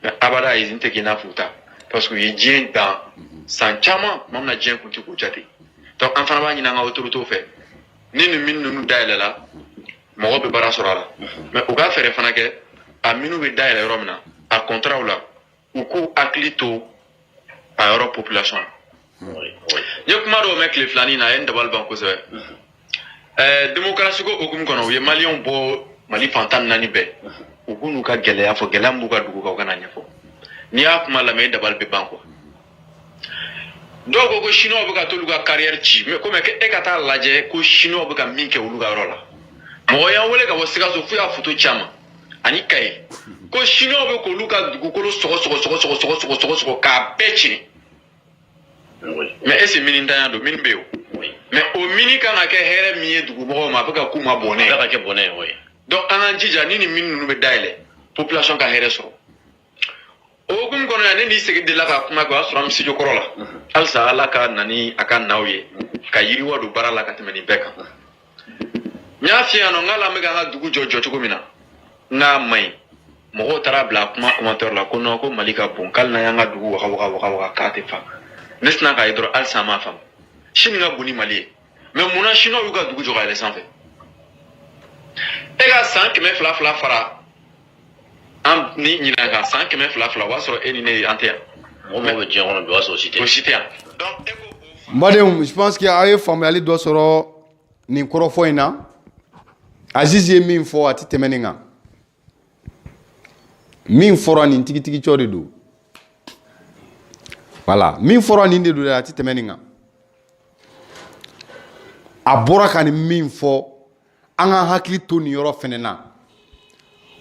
mais abada usine tɛ k'i n'a fɔ u ta parce que u ye diɲɛ dan san caman maa min na diɲɛ kun tɛ k'u jate donc an fana b'a ɲini an ka autorités fɛ ni nin mine ninnu dayɛlɛla mɔgɔ bɛ baara sɔrɔ a la mais u ka fɛɛrɛ fana kɛ a minnu bɛ dayɛlɛ yɔrɔ min na a contrat la u k'u hakili to a yɔrɔ population na n ye kuma dɔw mɛn tile filanin na a ye n dabali ban kosɛbɛ démocratie ko hukumu kɔnɔ u ye maliyɛnw bɔ Mali fan 14 bɛɛ u k'u n'u ka gɛlɛya fɔ gɛlɛya min b'u ka dugu kan u kana ɲɛfɔ n'i y'a kuma lamɛn e dabali bɛ ban quoi dɔw ko chinois bɛ ka t'olu ka carrière ci mais comme e ka taa lajɛ ko chinois bɛ ka min kɛ olu ka yɔrɔ la mɔgɔ y'an wele ka bɔ Sikaso f'u y'a photo ci a ma ani Kayi ko chinois bɛ k'olu ka dugukolo sɔgɔ k'a bɛɛ tiɲɛ mais est-ce que mini ntanya don mini bɛ yen o mais o mini kan ka kɛ hɛrɛ min ye dugumɔgɔw ma a bɛ ka k'u ma bɔnɛ a bɛ ka kɛ bɔnɛ ye donc an k'an jija ni nin mini ninnu bɛ dayɛlɛ population ka hɛrɛ sɔrɔ o hukumu kɔnɔ yan ne n'i sigi delila ka kuma kɛ o y'a sɔrɔ an bɛ studio kɔrɔ la halisa Ala ka na ni a ka naw ye ka yiriwa don baara la ka tɛmɛ nin bɛɛ kan n y'a f'i yan nɔ n k'ala an bɛ k'an ka dugu jɔ cogo min na n k'a ma ɲi mɔgɔw taara bila kuma commentaire la ko non ko Mali ka bon k'ali n'an y'an ka dugu waga k'a tɛ fa ne sinna k'a ye dɔrɔn halisa an m'a faamu Chine ka bon ni Mali ye mais munna Chinois y'u ka dugu jɔ ka yɛlɛ sanfɛ e ka san 200 fara an ni ɲinan kan san 200 o b'a sɔrɔ e ni ne an tɛ yan mɔgɔ bɛ diɲɛ kɔnɔ bi o b'a sɔrɔ o si tɛ yan donc e ko Mbadenw, je pense que a ye faamuyali dɔ sɔrɔ nin kɔrɔfɔ in na Aziz ye min fɔ a tɛ tɛmɛ nin kan min fɔra nin tigitigi de don voilà min fɔra nin de don a tɛ tɛmɛ nin kan a bɔra ka nin min fɔ an ka hakili to nin yɔrɔ fɛnɛ na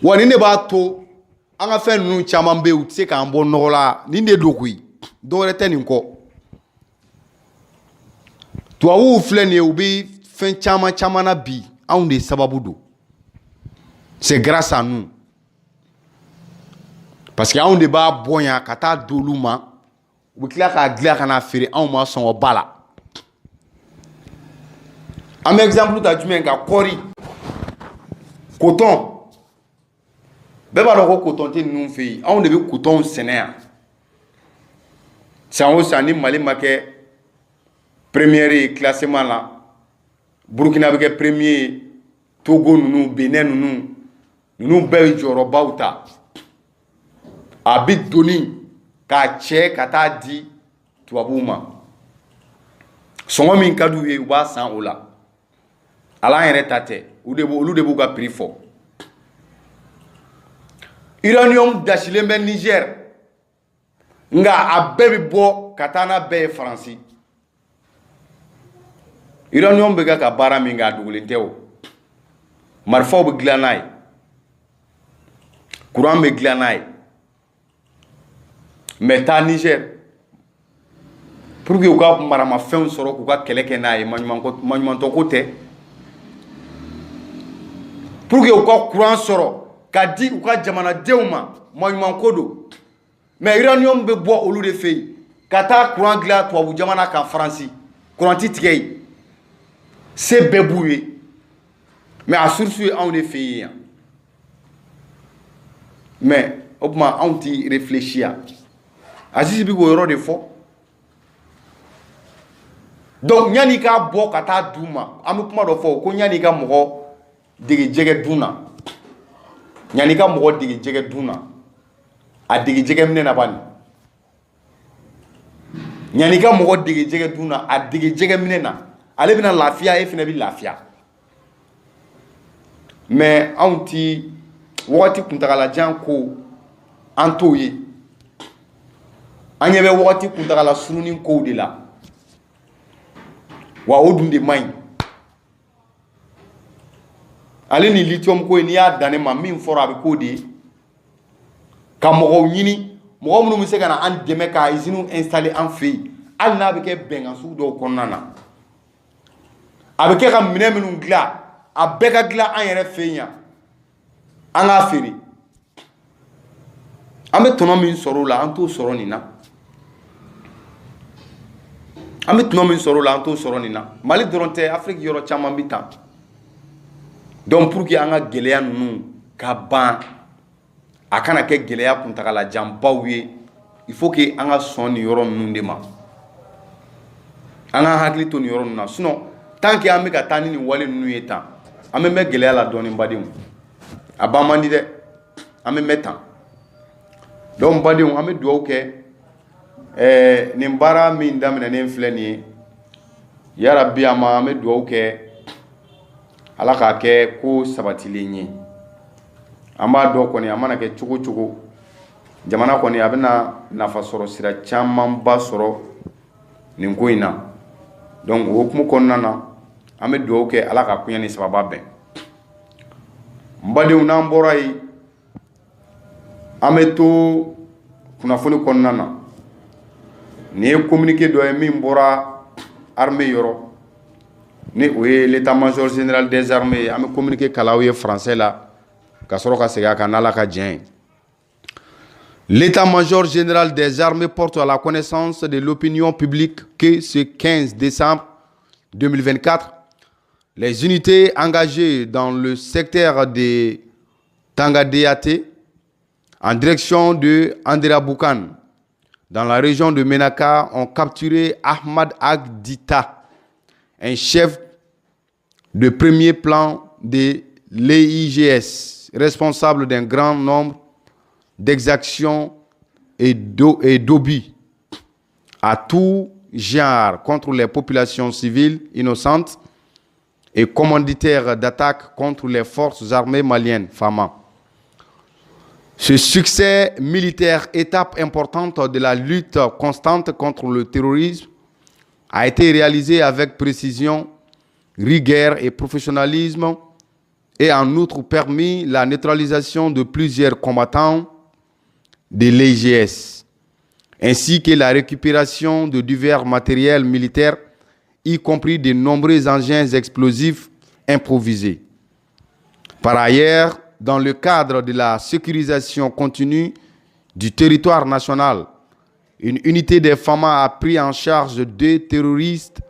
wa nin de b'a to an ka fɛn ninnu caman bɛ yen u tɛ se k'an bɔ nɔgɔ la nin de don koyi dɔwɛrɛ tɛ nin kɔ tubabuw filɛ nin ye u bɛ fɛn caman na bi anw de sababu don c'est grâce à nous parce que anw de b'a bɔ yan ka taa di olu ma u bɛ tila k'a dilan ka n'a feere anw ma sɔngɔ ba la an bɛ exemple ta jumɛn kan kɔɔri coton bɛɛ b'a dɔn ko coton tɛ ninnu fɛ yen anw de bɛ coton sɛnɛ yan san o san ni Mali ma kɛ première ye classement la Burkina bɛ kɛ premier ye Togo ninnu Benin ninnu bɛɛ ye jɔyɔrɔbaw ta a bɛ doni k'a cɛ ka taa di tubabuw ma sɔngɔ min ka d'u ye u b'a san o la ala an yɛrɛ ta tɛ olu de b'u ka prix fɔ uranium dasilen bɛ Niger nka a bɛɛ bɛ bɔ ka taa n'a bɛɛ ye Faransi uranium bɛ kɛ ka baara min kɛ a dogolen tɛ o marifaw bɛ dilan n'a ye courant bɛ dilan n'a ye mais taa Niger pour que u ka maramafɛnw sɔrɔ k'u ka kɛlɛ kɛ n'a ye maɲumantɔ ko tɛ pour que u ka courant sɔrɔ ka di u ka jamanadenw ma maɲumanko don mais uranium bɛ bɔ olu de fɛ yen ka taa courant dilan tubabu jamana kan Faransi courant ti tigɛ yen se bɛɛ b'u ye mais a source ye anw de fɛ yen yan mais o tuma anw ti réfléchir yan Aziz bɛ k'o yɔrɔ de fɔ donc yanni i k'a bɔ ka taa d'u ma an bɛ kuma dɔ fɔ ko yanni i ka mɔgɔ digi jɛgɛ dun na ɲani ka mɔgɔ digi jɛgɛ dun na a digi jɛgɛ minɛ na bani ɲani ka mɔgɔ digi jɛgɛ dun na a digi jɛgɛ minɛ na ale bɛna lafiya e fɛnɛ bɛ lafiya mais anw ti wagati kuntagalajan ko an t'o ye an ɲɛ bɛ wagati kuntagala surunin kow de la wa o dun de man ɲi ale ni lithium ko n'i y'a dan ne ma min fɔra a bɛ k'o de ye ka mɔgɔw ɲini mɔgɔ minnu bɛ se ka na an dɛmɛ ka usine installer an fɛ yen hali n'a bɛ kɛ bɛnkan sugu dɔw kɔnɔna na a bɛ kɛ ka minɛn minnu dilan a bɛɛ ka dilan an yɛrɛ fɛ yen yan an k'a feere an bɛ tɔnɔ min sɔrɔ o la an t'o sɔrɔ nin na an bɛ tɔnɔ min sɔrɔ o la an t'o sɔrɔ nin na Mali dɔrɔn tɛ Afiriki yɔrɔ caman bɛ tan donc pour que an ka gɛlɛya ninnu ka ban a kana kɛ gɛlɛya kuntagalajanbaw ye il faut que an ka sɔn nin yɔrɔ ninnu de ma an ka hakili to nin yɔrɔ ninnu na sinon tant que an bɛ ka taa ni nin wale ninnu ye tan an bɛ mɛn gɛlɛya la dɔɔnin badenw a ban man di dɛ an bɛ mɛn tan donc badenw an bɛ dugawu kɛ nin baara min daminɛnen filɛ nin ye yarabi an ma an bɛ dugawu kɛ ala k'a kɛ ko sabatilen ye an b'a dɔn kɔni a mana kɛ cogo cogo jamana kɔni a bɛna nafa sɔrɔ sira camanba sɔrɔ nin ko in na donc o hukumu kɔnɔna na an bɛ dugawu kɛ ala ka kuɲa ni sababa bɛn n badenw n'an bɔra yen an bɛ to kunnafoni kɔnɔna na nin ye communiqué dɔ ye min bɔra armée yɔrɔ ni o ye l'état-major général des armées an bɛ communiqué kalaw ye français la ka sɔrɔ ka segin a kan n'ala ka diɲɛ ye l'état-major général des armées porte à la connaissance de l'opinion publique que ce 15 décembre 2024 les unités engagées dans le secteur de Tangadeyate en direction de Andera-Boukan dans la région de Menaka ont capturé Ahmad Agdita, un chef de premier plan de l'EIGS, responsable d'un grand nombre d'exactions et d'obus à tout genre contre les populations civiles innocentes et commanditaires d'attaques contre les forces armées maliennes, FAMA. Ce succès militaire, étape importante de la lutte constante contre le terrorisme, a été réalisé avec précision, rigueur et professionnalisme et en outre permis la neutralisation de plusieurs combattants de l'EIGS, ainsi que la récupération de divers matériels militaires, y compris de nombreux engins explosifs improvisés. Par ailleurs, dans le cadre de la sécurisation continue du territoire national, une unité des FAMA a pris en charge 2 terroristes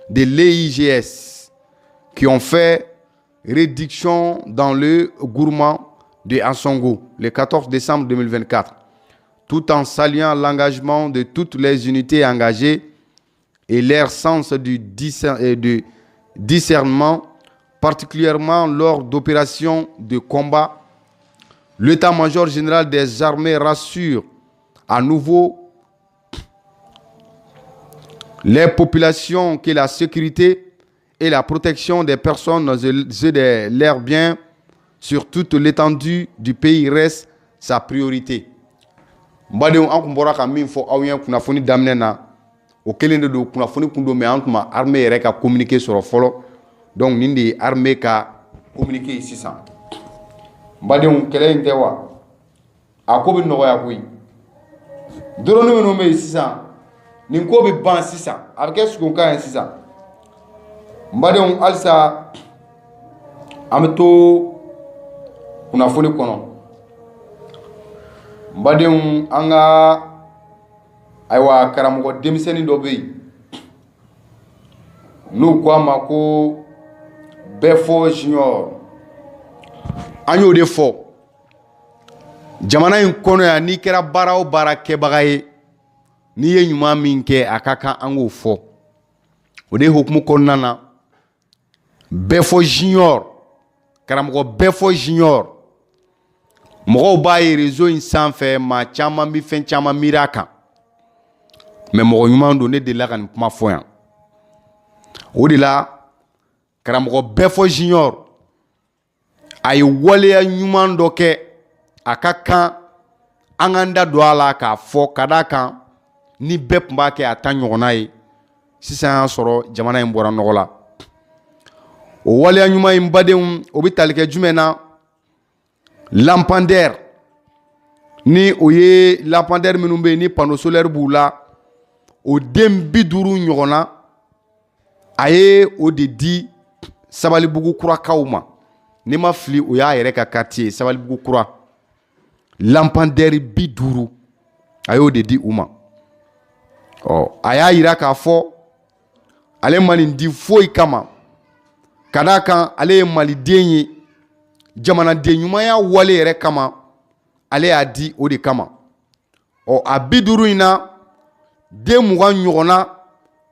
de l'EIGS qui ont fait réduction dans le gourmand de Ansongo le 14 décembre 2024, tout en saluant l'engagement de toutes les unités engagées et leur sens du discernement, particulièrement lors d'opérations de combat. L'état-major général des armées rassure à nouveau les populations que la sécurité et la protection des personnes et de leurs biens sur toute l'étendue du pays reste sa priorité. Mbadenw an kun bɔra ka min fɔ aw ɲɛ kunnafoni daminɛ na o kelen de don kunnafoni kun don mais an tun ma armée yɛrɛ ka communiqué sɔrɔ fɔlɔ donc nin de ye armée ka communiqué ye sisan mbadenw kɛlɛ in tɛ wa a ko bɛ nɔgɔya koyi drone minnu bɛ yen sisan nin ko bɛ ban sisan a bɛ kɛ sugunkan ye sisan mbadenw halisa an bɛ to kunnafoni kɔnɔ mbadenw an ka ayiwa karamɔgɔ denmisɛnnin dɔ bɛ yen n'u ko a ma ko Bɛfo Junior an y'o de fɔ jamana in kɔnɔ yan n'i kɛra baara o baara kɛbaga ye n'i ye ɲuman min kɛ a ka kan an k'o fɔ o de hukumu kɔnɔna na Bɛfo Junior karamɔgɔ bɛɛ fɔ junior mɔgɔw b'a ye réseau in sanfɛ maa caman bi fɛn caman miiri a kan mais mɔgɔ ɲuman don ne delila ka nin kuma fɔ yan o de la karamɔgɔ bɛɛ fɔ junior a ye waleya ɲuman dɔ kɛ a ka kan an k'an da don a la k'a fɔ ka d'a kan ni bɛɛ tun b'a kɛ a ta ɲɔgɔnna ye sisan y'a sɔrɔ jamana in bɔra nɔgɔ la o waleya ɲuman in badenw o bɛ tali kɛ jumɛn na lampadaire ni o ye lampadaire minnu bɛ yen ni panneau solaire b'u la o den 50 ɲɔgɔnna a ye o de di Sabalibugu kurakaw ma ni ma fili o y'a yɛrɛ ka quartier Sabalibugu kura lampadaire 50 a y'o de di u ma a y'a yira k'a fɔ ale ma nin di foyi kama ka d'a kan ale ye maliden ye jamanaden ɲumanya wale yɛrɛ kama ale y'a di o de kama a 50 in na den 20 ɲɔgɔnna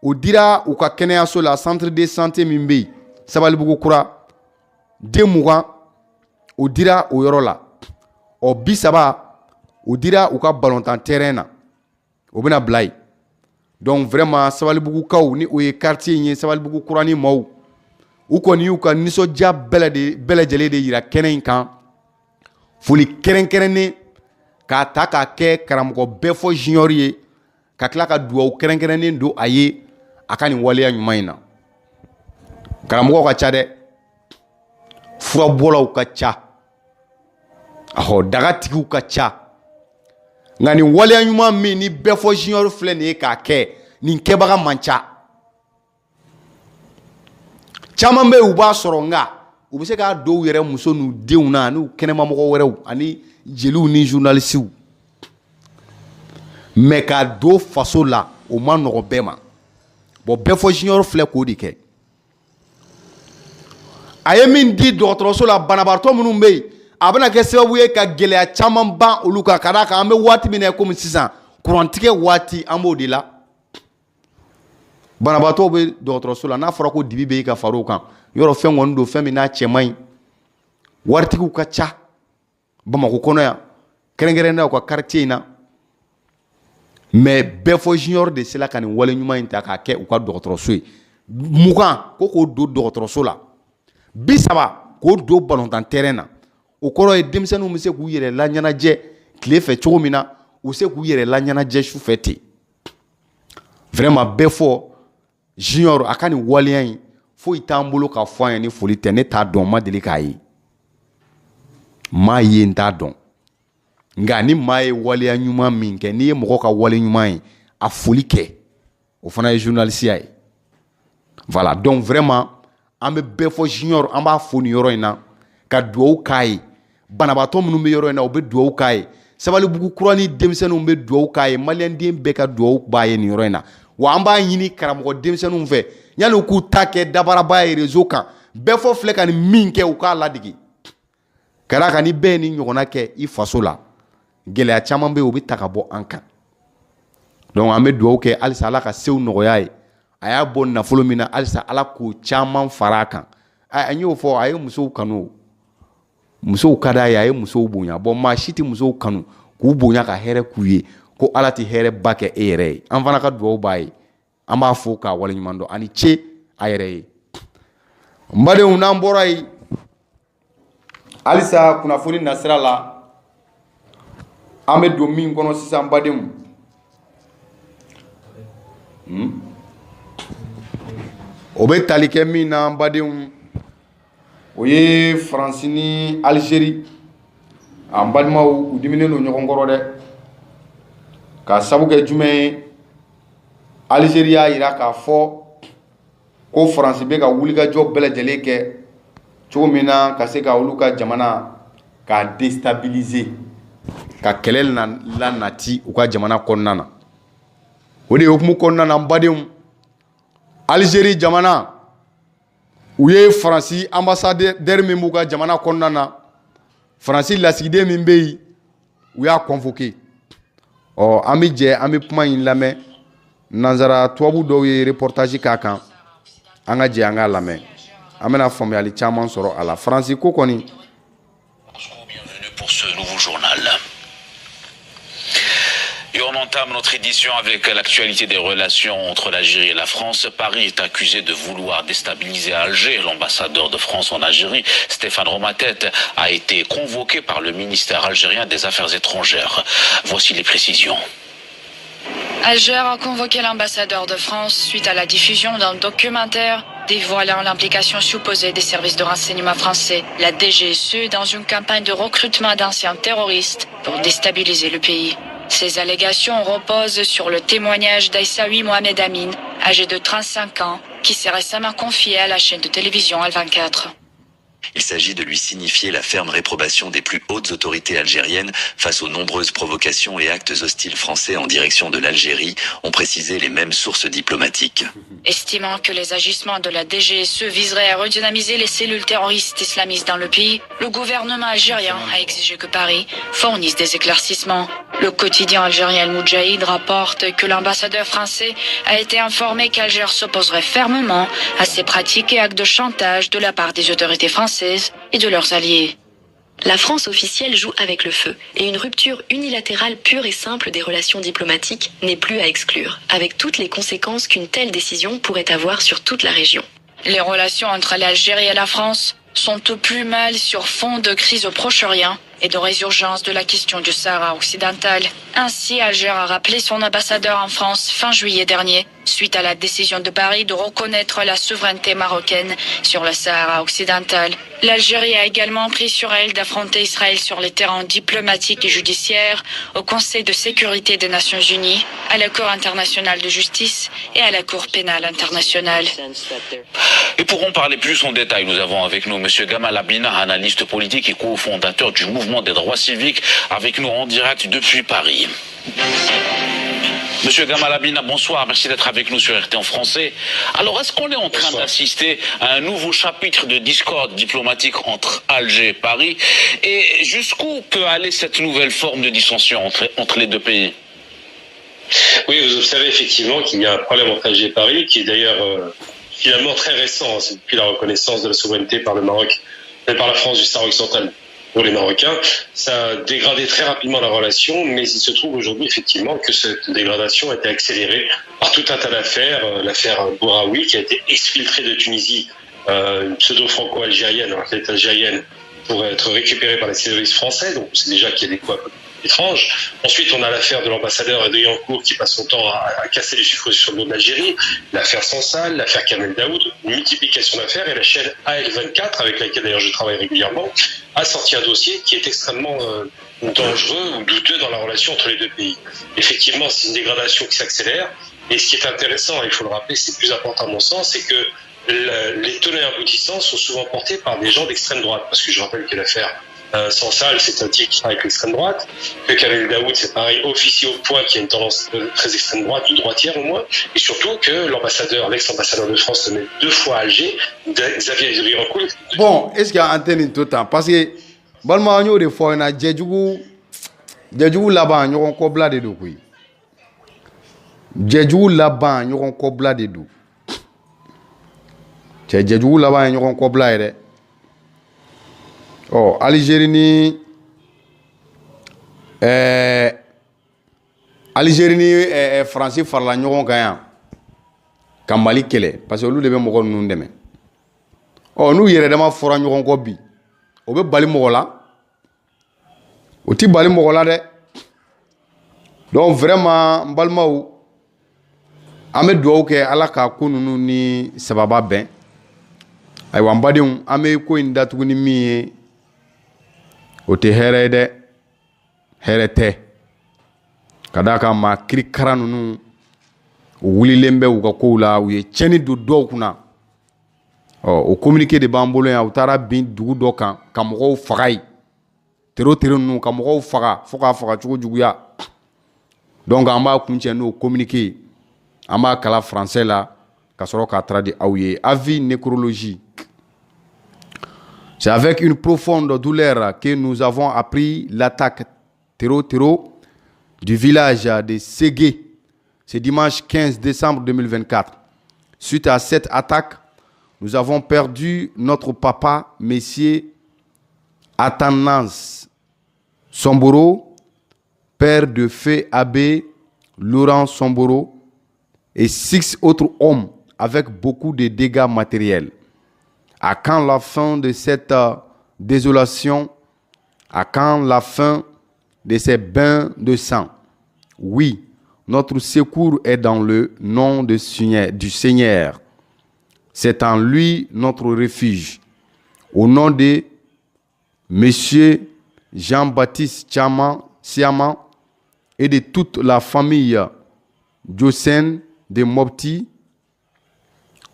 o dira u ka kɛnɛyaso la centre de santé min bɛ yen Sabalibugu kura den 20 o dira o yɔrɔ la 30 o dira u ka ballontan terrain na o bɛna bila yen donc vraiment Sabalibugukaw ni o ye quartier in ye Sabalibugu kura ni maaw u kɔni y'u ka nisɔndiya bɛɛ lajɛlen de yira kɛnɛ in kan foli kɛrɛnkɛrɛnnen k'a ta k'a kɛ karamɔgɔ bɛɛ fɔ junior ye ka tila ka dugawu kɛrɛnkɛrɛnnen don a ye a ka nin waleya ɲuman in na karamɔgɔw ka ca dɛ furabɔlaw ka ca dagatigiw ka ca nka nin waleya ɲuman min ni bɛɛ fɔ junior filɛ nin ye k'a kɛ nin kɛbaga man ca caman bɛ yen u b'a sɔrɔ nka u bɛ se k'a don u yɛrɛ muso n'u denw na n'u kɛnɛmamɔgɔ wɛrɛw ani jeliw ni journalistes mais k'a don faso la o ma nɔgɔ bɛɛ ma bon bɛɛ fɔ junior filɛ k'o de kɛ a ye min di dɔgɔtɔrɔso la banabaatɔ minnu bɛ yen a bɛna kɛ sababu ye ka gɛlɛya caman ban olu kan ka d'a kan an bɛ waati min na komi sisan kurantigɛ waati an b'o de la banabaatɔw bɛ dɔgɔtɔrɔso la n'a fɔra ko dibi bɛ yen ka far'o kan yɔrɔ fɛn kɔni don fɛn min n'a cɛ man ɲi waritigiw ka ca Bamakɔ kɔnɔ yan kɛrɛnkɛrɛnnenya u ka quartier in na mais bɛɛ fɔ junior de sera ka nin wale ɲuman in ta k'a kɛ u ka dɔgɔtɔrɔso ye 20 ko k'o don dɔgɔtɔrɔso la 30 k'o don ballontan terrain na o kɔrɔ ye denmisɛnninw bɛ se k'u yɛrɛ laɲɛnajɛ tile fɛ cogo min na u se k'u yɛrɛ laɲɛnajɛ su fɛ ten vraiment bɛɛ fɔ junior a ka nin waleya in foyi t'an bolo ka fɔ an ye ni foli tɛ ne t'a dɔn ma deli k'a ye maa ye n t'a dɔn nka ni maa ye waleya ɲuman min kɛ n'i ye mɔgɔ ka wale ɲuman ye a foli kɛ o fana ye journalisiya ye voilà donc vraiment an bɛ bɛɛ fɔ junior an b'a fo nin yɔrɔ in na ka dugawu k'a ye banabaatɔ minnu bɛ yɔrɔ in na u bɛ dugawu k'a ye Sabalibugu kura ni denmisɛnninw bɛ dugawu k'a ye maliyɛnden bɛɛ ka dugawu b'a ye nin yɔrɔ in na wa an b'a ɲini karamɔgɔ denmisɛnninw fɛ yanni u k'u ta kɛ dabaraba ye réseau kan bɛɛ fɔ filɛ ka nin min kɛ u k'a ladege ka d'a kan ni bɛɛ ye nin ɲɔgɔnna kɛ i faso la gɛlɛya caman bɛ yen o bɛ ta ka bɔ an kan donc an bɛ dugawu kɛ halisa Ala ka sew nɔgɔya ye a y'a bɔ nafolo min na halisa Ala k'o caman fara a kan an y'o fɔ a ye musow kanu musow ka d'a ye a ye musow bonya bon maa si tɛ musow kanu k'u bonya ka hɛrɛ k'u ye ko Ala tɛ hɛrɛ ba kɛ e yɛrɛ ye an fana ka dugawu b'a ye an b'a fɔ k'a waleɲuman dɔn ani ce a yɛrɛ ye n badenw n'an bɔra yen halisa kunnafoni nasira la an bɛ don min kɔnɔ sisan badenw o bɛ tali kɛ min na badenw o ye Faransi ni Algérie an balimaw u diminen don ɲɔgɔn kɔrɔ dɛ ka sabu kɛ jumɛn ye Algérie y'a yira k'a fɔ ko Faransi bɛ ka wulikajɔ bɛɛ lajɛlen kɛ cogo min na ka se ka olu ka jamana k'a déstabiliser ka kɛlɛ la nati u ka jamana kɔnɔna na o de ye hukumu kɔnɔna na n badenw Algérie jamana u ye Faransi ambassadeur min b'u ka jamana kɔnɔna na Faransi lasigiden min bɛ yen u y'a convoqué an bɛ jɛ an bɛ kuma in lamɛn nanzara tubabu dɔw ye reportage k'a kan an ka jɛ an k'a lamɛn amena faamuyali caman sɔrɔ a la faransi ko kɔni. Pour ce nouveau journal. Et on entame notre édition avec l'actualité des relations entre l'Algérie et la France. Paris est accusé de vouloir déstabiliser Alger. L'ambassadeur de France en Algérie, Stéphane Romatet, a été convoqué par le ministère algérien des Affaires étrangères. Voici les précisions. Alger a convoqué l'ambassadeur de France suite à la diffusion d'un documentaire dévoilant l'implication supposée des services de renseignement français, la DGSE, dans une campagne de recrutement d'anciens terroristes pour déstabiliser le pays. Ces allégations reposent sur le témoignage d'Aïssaoui Mohamed Amin, âgé de 35 ans, qui s'est récemment confié à la chaîne de télévision Al-24. Il s'agit de lui signifier la ferme réprobation des plus hautes autorités algériennes face aux nombreuses provocations et actes hostiles français en direction de l'Algérie, ont précisé les mêmes sources diplomatiques. Estimant que les agissements de la DGSE viseraient à redynamiser les cellules terroristes islamistes dans le pays, le gouvernement algérien a exigé que Paris fournisse des éclaircissements. Le quotidien algérien El Moudjahid rapporte que l'ambassadeur français a été informé qu'Alger s'opposerait fermement à ces pratiques et actes de chantage de la part des autorités françaises et de leurs alliés. La France officielle joue avec le feu et une rupture unilatérale pure et simple des relations diplomatiques n'est plus à exclure, avec toutes les conséquences qu'une telle décision pourrait avoir sur toute la région. Les relations entre l'Algérie et la France sont au plus mal sur fond de crise au Proche-Orient et de résurgence de la question du Sahara occidental. Ainsi, Alger a rappelé son ambassadeur en France fin juillet dernier, suite à la décision de Paris de reconnaître la souveraineté marocaine sur le Sahara occidental. L'Algérie a également pris sur elle d'affronter Israël sur les terrains diplomatiques et judiciaires, au Conseil de sécurité des Nations Unies, à la Cour internationale de justice et à la Cour pénale internationale. Et pour en parler plus en détail, nous avons avec nous M. Gamal Abina, analyste politique et cofondateur du mouvement des droits civiques, avec nous en direct depuis Paris. Monsieur Gamal Abina, bonsoir, merci d'être avec nous sur RT en français. Alors, est-ce qu'on est en train d'assister à un nouveau chapitre de discorde diplomatique entre Alger et Paris? Et jusqu'où peut aller cette nouvelle forme de dissension entre les deux pays? Oui, vous observez effectivement qu'il y a un problème entre Alger et Paris, qui est d'ailleurs finalement très récent. C'est depuis la reconnaissance de la souveraineté par le Maroc et par la France du Sahara occidental pour les Marocains. Ça a dégradé très rapidement la relation, mais il se trouve aujourd'hui effectivement que cette dégradation a été accélérée par tout un tas d'affaires. L'affaire Bouraoui qui a été exfiltrée de Tunisie, une pseudo-franco-algérienne, alors qu'elle est algérienne, pour être récupérée par les terroristes français. Donc c'est déjà qu'il y a des coups étranges. Ensuite, on a l'affaire de l'ambassadeur Driancourt qui passe son temps à casser les chiffres sur le dos de l'Algérie, l'affaire Sansal, l'affaire Kamel Daoud, une multiplication d'affaires, et la chaîne AL24, avec laquelle d'ailleurs je travaille régulièrement, a sorti un dossier qui est extrêmement dangereux ou douteux dans la relation entre les deux pays. Effectivement, c'est une dégradation qui s'accélère, et ce qui est intéressant, et il faut le rappeler, c'est plus important à mon sens, c'est que les tenants et aboutissants sont souvent portés par des gens d'extrême droite, parce que je rappelle que l'affaire Sansal, c'est un type qui travaille avec l'extrême droite, que Kamel Daoud, c'est pareil, officier au point, qui a une tendance très extrême droite, ou droitière au moins, et surtout que l'ambassadeur, l'ex-ambassadeur de France, se met 2 fois à Alger, Xavier Driancourt. Bon, est-ce qu'il y a antenne tout le temps? Parce que, balma ñoo de fo na jejugu laban ñoo ko bla de do kuy. Jejugu laban ñoo ko bla de do. Jejugu laban ñoo ko bla de. Oh, Algérie ni France farla ñoo kan ya. Ka Mali kele parce que olu de be mo ko nun deme. Oh, nous yere dama fora ñoo ko bi. O be bali mo la. O ti bali mo la de. Donc vraiment mbalmaw ame duwaw ke ala ka kununu ni sababa ben. Ay wa mbadion ame ko inda tuguni mi o te here de here te kadaka ma kiri karanunu wuli lembe u ka ko la u ye cheni do do kuna o communiqué de bambolo ya utara bin dugu do kan ka mɔgɔw fagai tero nu ka mɔgɔw faga fo ka faga cogo juguya donc an b'a kuncɛ n'o communiqué an b'a kala français la ka sɔrɔ ka tradi aw ye avis nécrologie. C'est avec une profonde douleur que nous avons appris l'attaque terreau du village de Ségué ce dimanche 15 décembre 2024. Suite à cette attaque, nous avons perdu notre papa, Messier Athanas Somboro, père de feu abbé Laurent Somboro, et 6 autres hommes avec beaucoup de dégâts matériels. À quand la fin de cette désolation? À quand la fin de ces bains de sang? Oui, notre secours est dans le nom du Seigneur. C'est en lui notre refuge. Au nom de Monsieur Jean-Baptiste Siama et de toute la famille Djosen de Mopti,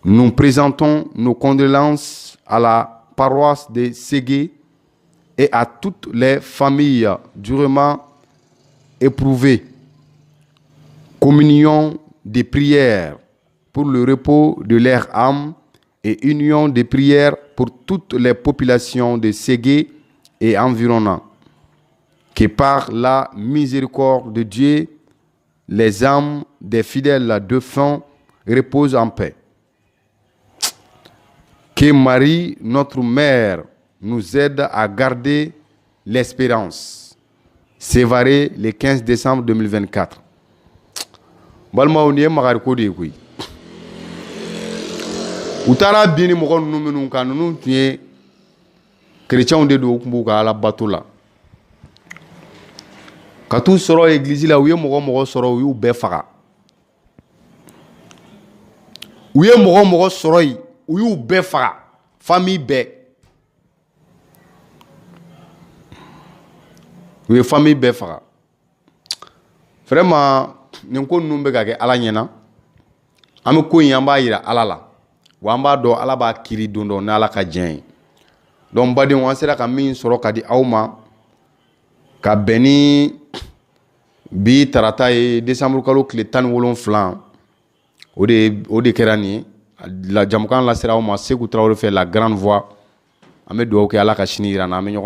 nous présentons nos condoléances à la paroisse de Ségué et à toutes les familles durement éprouvées. Communion des prières pour le repos de leur âme et union des prières pour toutes les populations de Ségué et environnants. Que par la miséricorde de Dieu, les âmes des fidèles défunts reposent en paix. Que Marie, notre mère, nous aide à garder l'espérance. Sévaré le 15 décembre 2024. Balma on ye magari ko de koy. Utara bini mo gon numunu kan nu tie chrétien de do kumbu ka ala batula. Katu soro église la uye mo soro uyu be faga. Uye mo soro uyu be faga. Famille be. Uye famille be faga. Vraiment nin ko ninnu bɛ ka kɛ ala ɲɛna an bɛ ko in an b'a yira ala la wa an b'a dɔn ala b'a kiri don dɔ ni ala ka diɲɛ ye donc badenw an sera ka min sɔrɔ ka di aw ma ka bɛn ni bi tarata ye décembre kalo tile 17 o de kɛra nin ye la jamukan lasera aw ma Seku Tarawele fɛ la grande voix an bɛ dugawu kɛ ala ka sini yira na an bɛ ɲɔgɔn